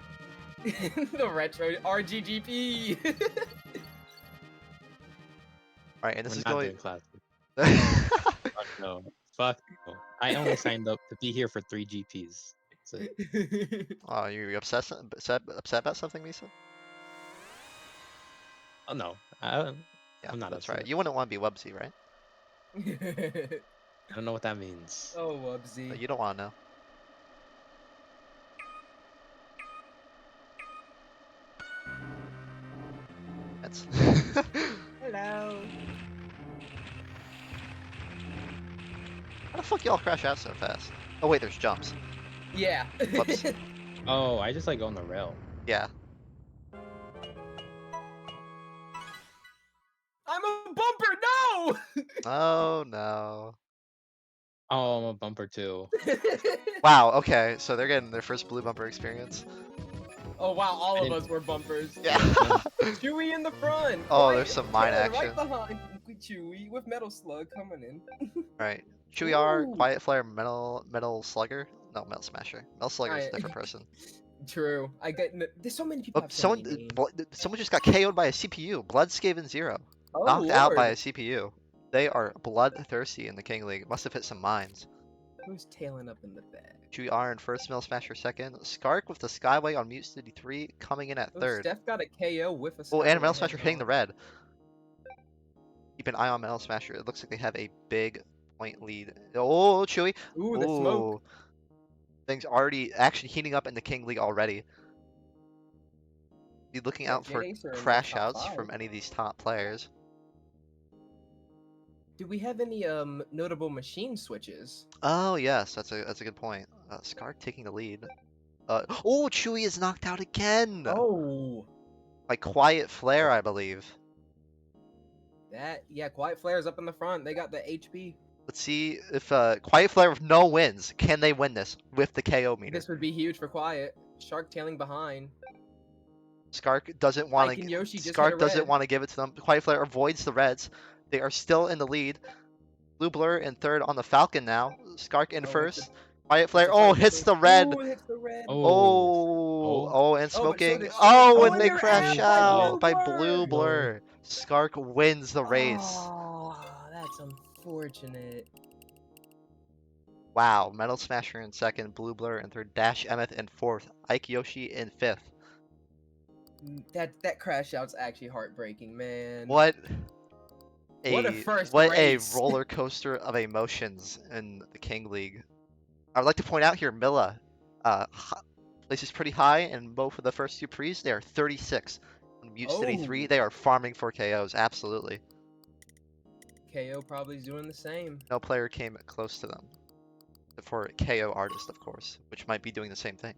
The retro RGGP. Right, and this We're is not going. doing classic. Fuck no. Fuck no. I only signed up to be here for 3 GPs. That's it. Oh, you upset about something, Misa? Oh no. Yeah, I'm not that's upset. right. You wouldn't want to be Wubsy, right? I don't know what that means. Oh, whoopsie. You don't want to know. That's. Hello. How the fuck y'all crash out so fast? Oh wait, there's jumps. Yeah. Whoops. Oh, I just like go on the rail. Yeah. I'm a bumper. No. Oh no. Oh, I'm a bumper too. Wow. Okay, so they're getting their first blue bumper experience. Oh wow, all of didn't- us were bumpers. Yeah. Chewy in the front. Oh, Right- there's some mine Taylor action. Right behind Chewy with Metal Slug coming in. Right. Chewy R, Ooh. Quiet Flare, Metal Slugger. No, Metal Smasher. Metal Slugger is a Alright. different person. True. There's so many people. Oh, Have so many names. someone just got KO'd by a CPU. Bloodskaven 0. Oh, Knocked out by a Lord. CPU. They are bloodthirsty in the King League. Must have hit some mines. Who's tailing up in the back? Chewy R in first, Metal Smasher second. Skark with the Skyway on Mute City 3 coming in at Oh, third. Steph got a KO with a. Oh, and Metal Skyway Smasher hitting the head-on. red. Keep an eye on Metal Smasher. It looks like they have a big point lead. Oh, Chewy. Ooh, the smoke. Ooh. Things already actually heating up in the King League already. Be looking Yeah, out for J-Ace are in the crash top outs 5. from any of these top players. Do we have any notable machine switches? Oh yes, that's a good point. Skark taking the lead. Oh, Chewy is knocked out again. Oh, By Quiet Flare, I believe. yeah, Quiet Flare's up in the front. They got the HP. Let's see if Quiet Flare with no wins, can they win this with the KO meter? This would be huge for Quiet. Shark tailing behind. Skark doesn't want Mike to. and Yoshi just hit Skark a doesn't red. want to give it to them. Quiet Flare avoids the reds. They are still in the lead. Blue Blur in third on the Falcon now. Skark in Oh, first. Quiet Flare. a Oh, fight hits the between- red. Ooh, hits the red. Oh, and Oh, but so smoking. did Shark. Oh, Oh, and and they they're crash out by out Blue by Blue Blur. Blur. Skark wins the race. Oh, that's unfortunate. Wow, Metal Smasher in second, Blue Blur in third, Dash Emmeth in fourth, Ike Yoshi in fifth. That crash out's actually heartbreaking, man. What What a first what race. a roller coaster of emotions in the King League. I would like to point out here, Milla places pretty high in both of the first two pre's. They are 36. On Mute City 3, Oh. they are farming for KOs, absolutely. KO probably is doing the same. No player came close to them. For KO artist, of course, which might be doing the same thing.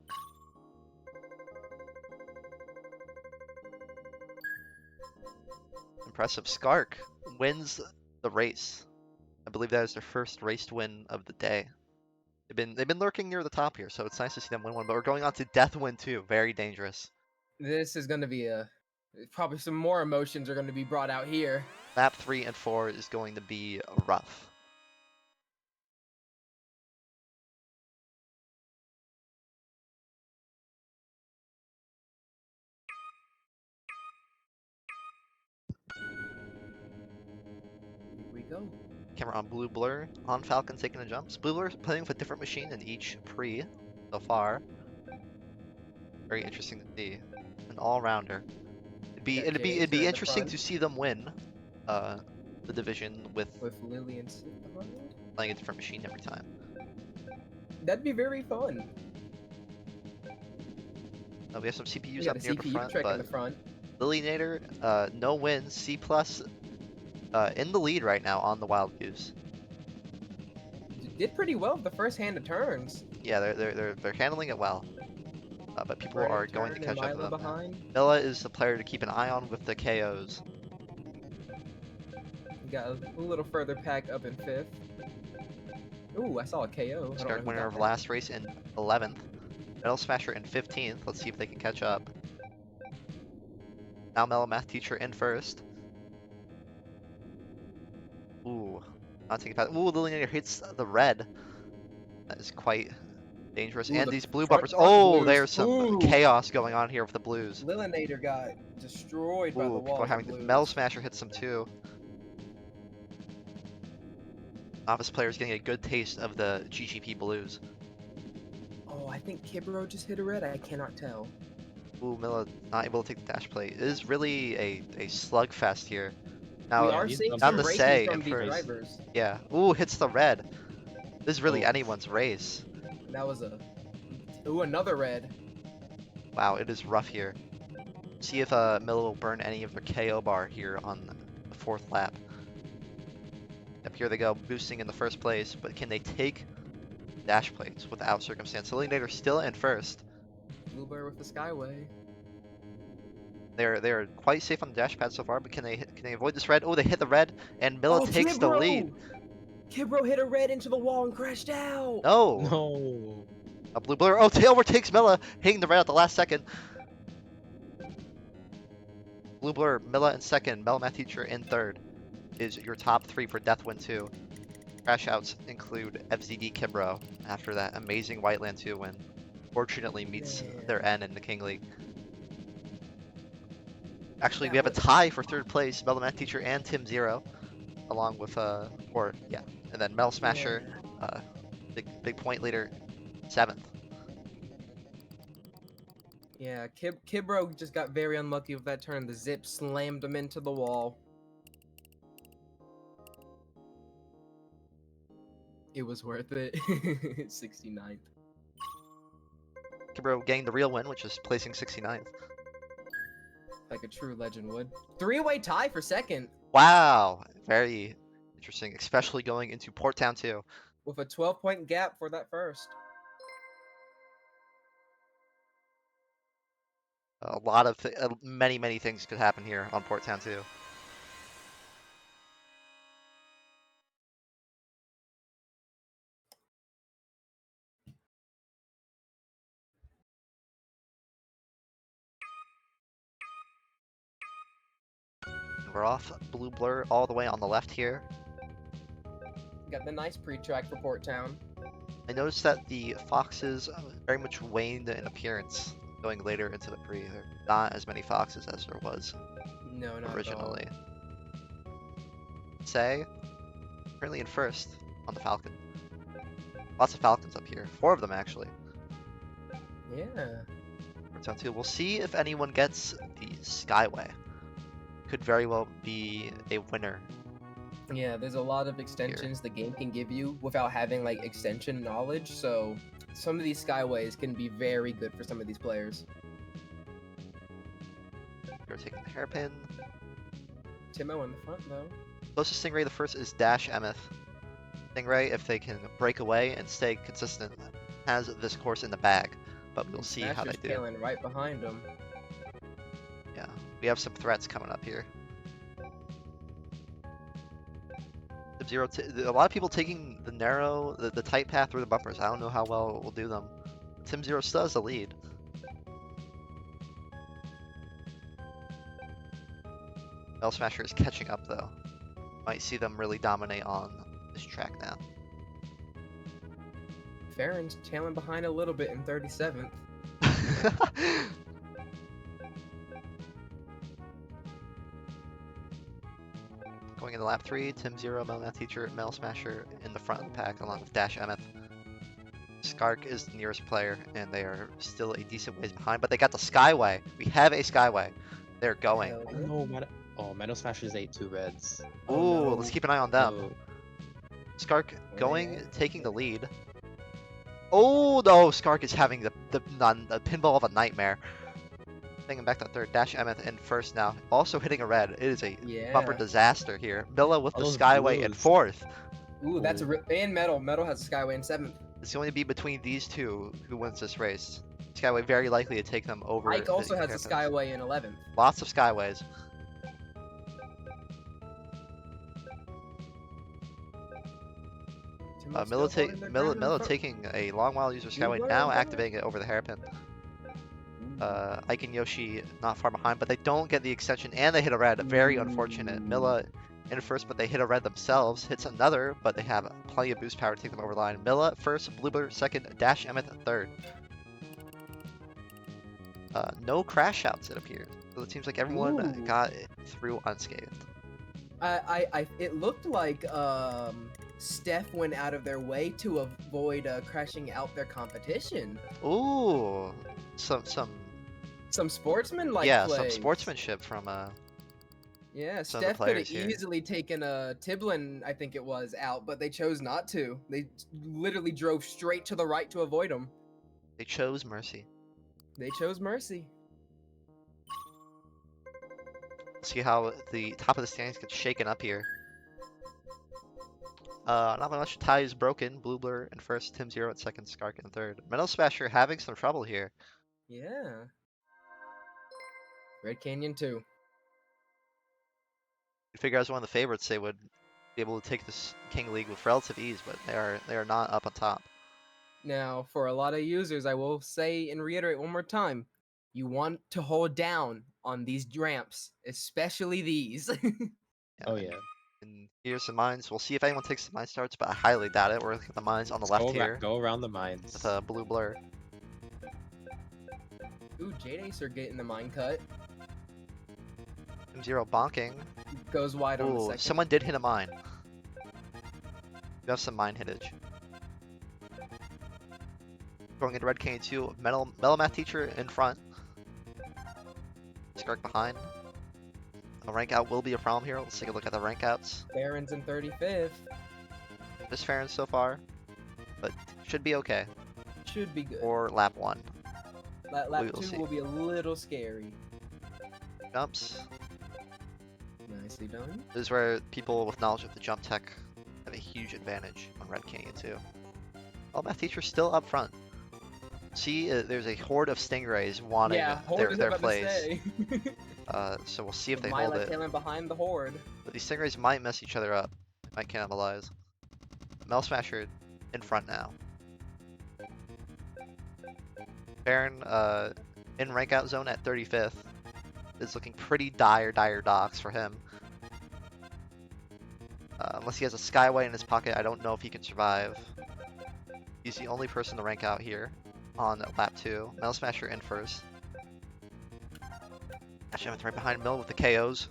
Impressive. Skark wins the race. I believe that is their first race win of the day. They've been lurking near the top here, so it's nice to see them win one. But we're going on to Death Win 2. Very dangerous. This is going to be probably some more emotions are going to be brought out here. Map 3 and 4 is going to be rough. Here we go. Camera on Blue Blur, on Falcon taking the jumps. Blue Blur playing with a different machine in each pre so far. Very interesting to see. An all-rounder. It'd be interesting to see them win the division with Lily and Sid behind. playing a different machine every time. That'd be very fun. We have some CPUs We got up a near the CPU front, trick in but the front. Lilynator, no wins. C+, in the lead right now on the Wild Goose. Did pretty well with the first hand of turns. Yeah, they're handling it well. But people Right in are going to turn, and catch up to Milla them. Now. behind. Milla is the player to keep an eye on with the KOs. We got a little further pack up in fifth. Ooh, I saw a KO. I don't know Scark who winner got of that. last race in 11th. Metal Smasher in 15th. Let's see if they can catch up. Now Milla Math Teacher in first. Ooh, not taking fast. Ooh, Lillianer hits the red. That is quite dangerous. Ooh, And the these blue front bumpers. Oh, blues. there's some Ooh. chaos going on here with the blues. Lilinator got destroyed by the Ooh, people are walls of having blues. Metal Smasher hits some too. Novice players getting a good taste of the GGP blues. Oh, I think Kibro just hit a red. I cannot tell. Ooh, Milla not able to take the dash play. It is really a slugfest here. We Now, are he's seeing done some down to racing Say from in these first. drivers. Yeah. Ooh, hits the red. This is really Oh. anyone's race. That was a... Ooh, another red. Wow, it is rough here. See if Milla will burn any of their KO bar here on the 4th lap. Up here they go, boosting in the first place, but can they take dash plates without circumstance? Lilliator still in first. Bluebird with the Skyway. They're quite safe on the dash pad so far, but can they avoid this red? Oh, they hit the red, and Milla Oh, takes the lead. Kibro hit a red into the wall and crashed out. No, No. a blue blur. Oh, tail overtakes Milla, hitting the red at the last second. Blue blur, Milla in second, Milla Math Teacher in third. Is your top 3 for Deathwind 2. Crash outs include FZD Kibro after that amazing Whiteland 2 win. Fortunately meets Man. their end in the King League. Actually, we That have a was- tie for 3rd place, Milla Math Teacher and Tim Zero, along with and then Mel Smasher, big point leader, 7th. Yeah, Kibro just got very unlucky with that turn. The zip slammed him into the wall. It was worth it. 69th. Kibro getting the real win, which is placing 69th. Like a true legend would. 3-way tie for second. Wow, very interesting, especially going into Port Town 2. With a 12-point gap for that first. A lot of many things could happen here on Port Town 2. We're off Blue Blur all the way on the left here. Got the nice pre-track for Port Town. I noticed that the Foxes very much waned in appearance going later into the pre. There are not as many Foxes as there was No, not originally. Say, currently in first on the Falcon. Lots of Falcons up here. 4 of them actually. at all. Yeah. Port Town 2. We'll see if anyone gets the Skyway. Could very well be a winner. Yeah, there's a lot of extensions the game can give you without having like extension knowledge, so some of these Skyways can be very good for some of these players. You're taking the hairpin. Timo in the front though. Closest Stingray the first is Dash Emeth. Stingray, if they can break away and stay consistent, has this course in the bag, but we'll see how they Smasher's do. tailing right behind him. Yeah, we have some threats coming up here. Sub-Zero, a lot of people taking the narrow, the tight path through the bumpers. I don't know how well it will do them. Tim Zero still has the lead. Bell Smasher is catching up though. Might see them really dominate on this track now. Farron's tailing behind a little bit in 37th. Going into lap 3, Tim Zero, Mel Math Teacher, Mel Smasher in the front of the pack along with Dash Emeth. Skark is the nearest player, and they are still a decent ways behind, but they got the Skyway. We have a Skyway. They're going. Hell Oh yeah. no, Metal Smashers ate 2 reds. Ooh, Oh, no. let's keep an eye on them. No. Skark going, Yeah. taking the lead. Oh no, Skark is having the pinball of a nightmare. Thinking back to third. Dash Emeth in first now. Also hitting a red. It is a Yeah. bumper disaster here. Milla with All the those Skyway in blues. fourth. Ooh, that's a and Metal. Metal has a Skyway in 7th. It's going to be between these two who wins this race. Skyway very likely to take them over. Ike also the has a Hairpins. Skyway in 11th. Lots of Skyways. Ultimate Milla, still holding their ground in the Milla front. taking a long while to use her Skyway, Blue now Blur. activating it over the hairpin. Ooh. Ike and Yoshi not far behind, but they don't get the extension, and they hit a red. Very unfortunate. Milla in first, but they hit a red themselves. Hits another, but they have plenty of boost power to take them over the line. Milla first, Blue Blur second, Dash Emmett third. No crash outs, it appears. So it seems like everyone Ooh. got it through unscathed. It looked like Steph went out of their way to avoid crashing out their competition. Ooh, some Sportsman-like yeah, plays. some sportsmanship from Yeah, some of the Steph could have players here. easily taken Tiblin, I think it was, out, but they chose not to. They literally drove straight to the right to avoid him. They chose mercy. They chose mercy. See how the top of the standings gets shaken up here. Not much tie is broken. Blue Blur in first, Tim Zero at second, Skark in third. Metal Smasher having some trouble here. Yeah. Red Canyon 2. You'd figure as one of the favorites they would be able to take this King League with relative ease, but they are not up on top. Now, for a lot of users, I will say and reiterate one more time, you want to hold down on these ramps, especially these. Yeah, Oh yeah. and here's some mines. We'll see if anyone takes the mine starts, but I highly doubt it. We're looking at the mines on the left here Go around the mines. with Blue Blur. Ooh, Jade Acer getting the mine cut. Tim Zero bonking. Goes wide on the Ooh, second. someone did hit a mine. You have some mine hittage. Going into Red Canyon 2, Metal Math Teacher in front. Skark behind. A rank out will be a problem here. Let's take a look at the rank outs. Baron's in 35th. This Farron so far, but should be okay. Should be good. Or lap 1. Lap we will 2 see. will be a little scary. Jumps. Nicely done. This is where people with knowledge of the jump tech have a huge advantage on Red Canyon 2. All Math Teacher still up front. See, there's a horde of Stingrays wanting their plays. So we'll see if they hold it. Tailing behind the horde. But these Stingrays might mess each other up. Might cannibalize. Mel Smasher in front now. Baron in rank out zone at 35th. It's looking pretty dire docks for him. Unless he has a Skyway in his pocket, I don't know if he can survive. He's the only person to rank out here on lap 2. Metal Smasher in first. Ashev's right behind Mill with the KOs.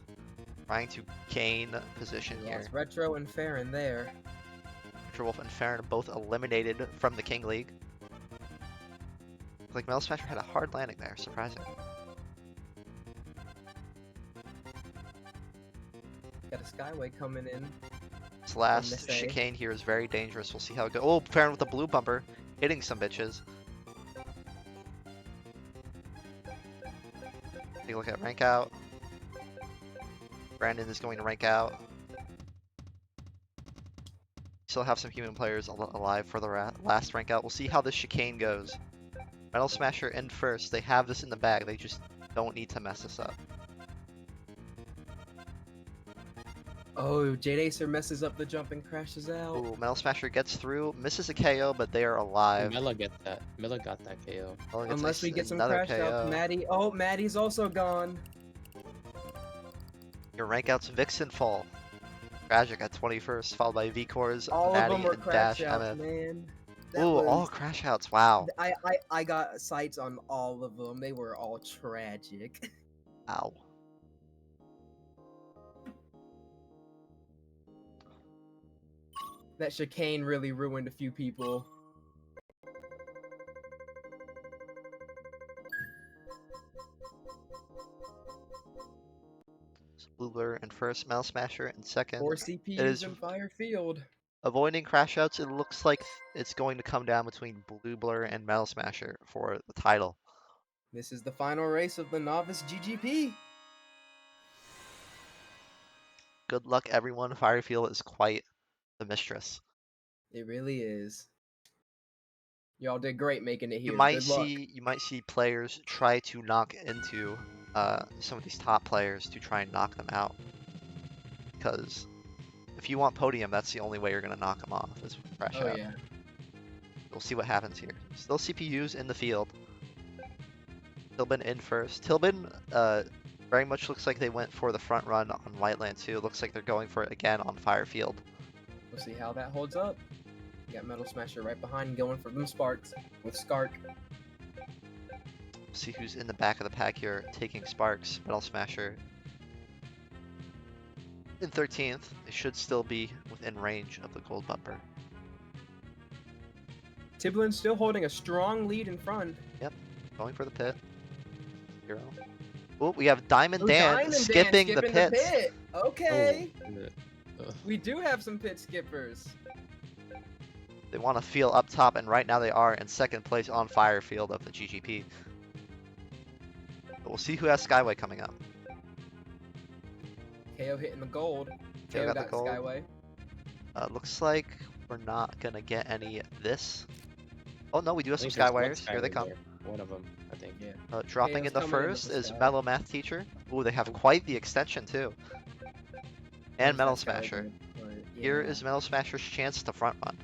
Trying to gain position here. Yes, Retro and Farron there. Wolf and Farron both eliminated from the King League. Looks like Metal Smasher had a hard landing there, surprising. Got a Skyway coming in. This last chicane here is very dangerous. We'll see how it goes. Oh, Farron with the blue bumper, hitting some bitches. Take a look at rank out. Brandon is going to rank out. Still have some human players alive for the last rank out. We'll see how this chicane goes. Metal Smasher in first. They have this in the bag. They just don't need to mess this up. Oh, Jade Acer messes up the jump and crashes out. Ooh, Metal Smasher gets through, misses a KO, but they are alive. Milla got that KO. Unless we get some crash outs, Maddie. Oh, Maddie's also gone. Your rank outs Vixen fall. Tragic at 21st, followed by V-Cores, All Maddie, of them were and crash Dash outs, Emmett. man. Ooh, all crash outs, wow. I got sights on all of them. They were all tragic. Ow. That chicane really ruined a few people. Blue Blur in first, Metal Smasher in second. 4 CPUs in Fire Field. Avoiding crash outs, it looks like it's going to come down between Blue Blur and Metal Smasher for the title. This is the final race of the Novice GGP. Good luck, everyone. Firefield is quite the mistress. It really is. Y'all did great making it here. You might Good luck. you might see players try to knock into some of these top players to try and knock them out. Because if you want podium, that's the only way you're gonna knock them off is crash Oh out. yeah. We'll see what happens here. Still CPUs in the field. Tilbin in first. Tilbin very much looks like they went for the front run on Whiteland too. Looks like they're going for it again on Firefield. We'll see how that holds up. You got Metal Smasher right behind, going for them sparks with Skark. See who's in the back of the pack here, taking Sparks. Metal Smasher in 13th. They should still be within range of the gold bumper. Tiblin still holding a strong lead in front. Going for the pit. Hero. Oh, we have Diamond Oh, Dan Diamond Dan skipping the pits. pit. Okay. Oh, We do have some pit skippers. They want to feel up top, and right now they are in second place on Firefield of the GGP. But we'll see who has Skyway coming up. KO hitting the gold. KO got the got gold. Skyway. Looks like we're not gonna get any of this. Oh no, we do have some I think there's one Skywires. Here they Skyway come. there. One of them, I think. Yeah. Dropping KO's in the coming in with first the is Sky. Mellow Math Teacher. Ooh, they have quite the extension too. And Where's Metal that Skyway Smasher. going? But, Here yeah. is Metal Smasher's chance to front run.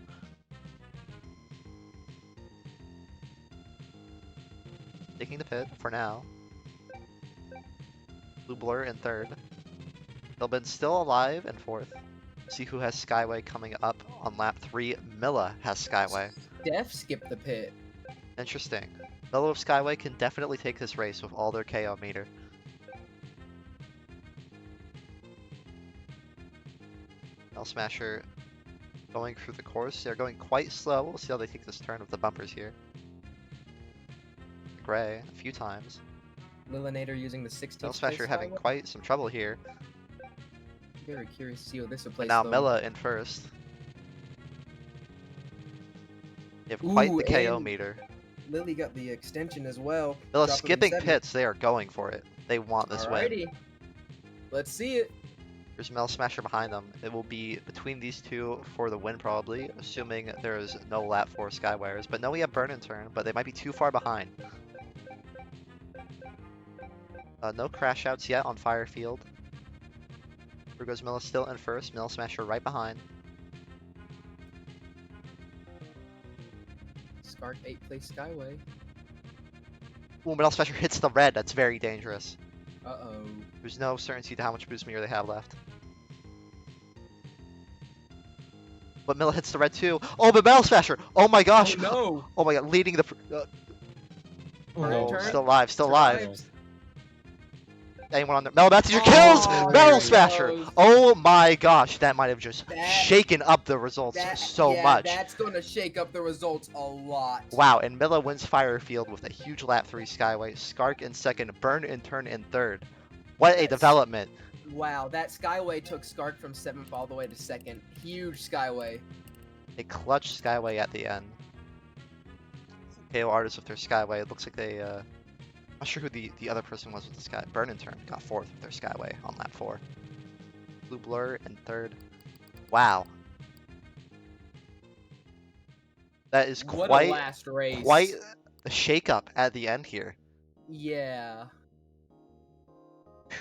Taking the pit for now. Blue Blur in third. Tilbin still alive in fourth. See who has Skyway coming up on lap 3. Milla has Skyway. Def skipped the pit. Interesting. Milla of Skyway can definitely take this race with all their KO meter. Metal Smasher going through the course. They're going quite slow. We'll see how they take this turn with the bumpers here. Gray a few times. Lilinator using the 16th. Metal Smasher having quite some trouble here. Very curious to see how this will But play. now Milla in first. They have quite Ooh, the KO and meter. Lily got the extension as well. Milla dropping skipping seventh. pits. They are going for it. They want this win. Alrighty. Let's see it. There's Metal Smasher behind them. It will be between these two for the win probably, assuming there's no lap 4 Skywires. But no, we have Burn and Turn, but they might be too far behind. No crash outs yet on Firefield. Here goes Milla still in first. Metal Smasher right behind. Skark 8th place Skyway. Ooh, Metal Smasher hits the red. That's very dangerous. Uh-oh. There's no certainty to how much boost meter they have left. But Milla hits the red too. Oh, but Metal Smasher! Oh my gosh! Oh, no. Oh my god, leading the... Burn oh, turn. still alive, still alive. Drives. Anyone on there? Metal Math Teacher Oh, kills there Metal he Smasher! goes. Oh my gosh, that might have just That- shaken up the results so yeah, much. That's going to shake up the results a lot. Wow, and Milla wins Firefield with a huge lap 3 Skyway. Skark in second, Burn and Turn in third. What a That's- development. Wow, that Skyway took Skark from 7th all the way to 2nd. Huge Skyway. A clutch Skyway at the end. KO artists with their Skyway. It looks like they, I'm not sure who the other person was with the Sky. Burn and Turn got 4th with their Skyway on lap 4. Blue Blur in 3rd. Wow. That is What quite, a last race. quite a shakeup at the end here. Yeah.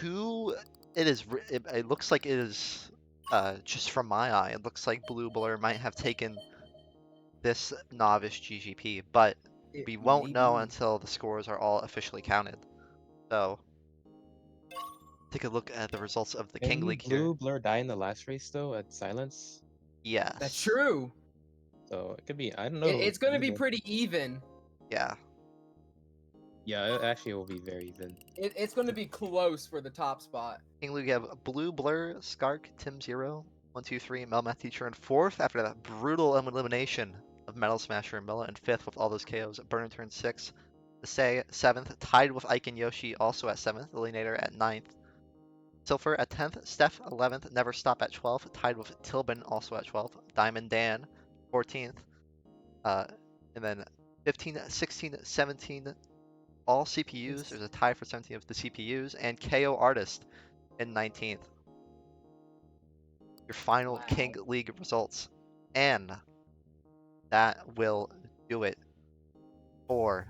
Who it is, it looks like it is, just from my eye, it looks like Blue Blur might have taken this Novice GGP, but It we won't may know be. until the scores are all officially counted. So, take a look at the results of the King Didn't League Blue here. Blur die in the last race though at Silence? Yes. That's true. So it could be. I don't know. It's going to be either. pretty even. Yeah. Yeah, it actually will be very even. It's going to be close for the top spot. King League, we have Blue Blur, Skark, Tim Zero, 1, 2, 3, Mel Math Teacher in 4th after that brutal elimination of Metal Smasher and Milla in 5th with all those KOs. Burn and Turn 6th. Say 7th, tied with Ike and Yoshi also at 7th. Lilinator at 9th. Silver at 10th. Steph 11th. Never Stop at 12th. Tied with Tilbin also at 12th. Diamond Dan 14th. And then 15, 16, 17, all CPUs. There's a tie for 17 of the CPUs. And KO Artist in 19th. Your final Wow. King League results. And that will do it for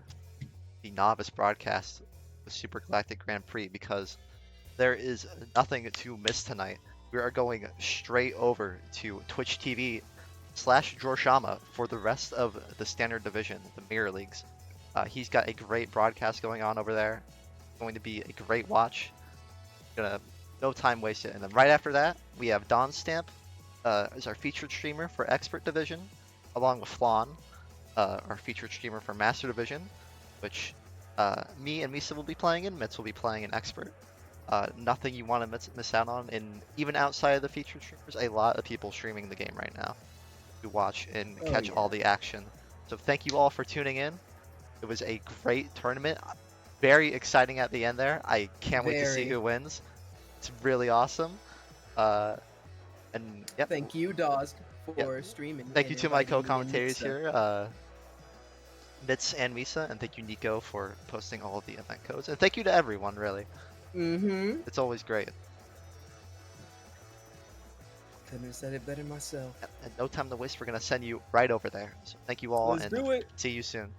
the Novice broadcast, the Super Galactic Grand Prix, because there is nothing to miss tonight. we are going straight over to Twitch TV / Jorshama for the rest of the standard division, the mirror leagues. He's got a great broadcast going on over there. Going to be a great watch. Gonna no time wasted. And then right after that, we have Don Stamp as our featured streamer for Expert Division, along with Flan, our featured streamer for Master Division, which me and Misa will be playing in. Mitz will be playing in Expert. Nothing you want to miss out on. And even outside of the featured streamers, a lot of people streaming the game right now to watch and catch all the action. So thank you all for tuning in. It was a great tournament. Very exciting at the end there. I can't wait to see who wins. It's really awesome. And yep. Thank you, Dawes, for streaming. Thank you to my inviting me and co-commentators Misa. here, Mitz and Misa, and thank you, Nico, for posting all of the event codes. And thank you to everyone, really. Mm-hmm. It's always great. Couldn't have said it better myself. And no time to waste, we're going to send you right over there. So thank you all, Let's and do it. see you soon.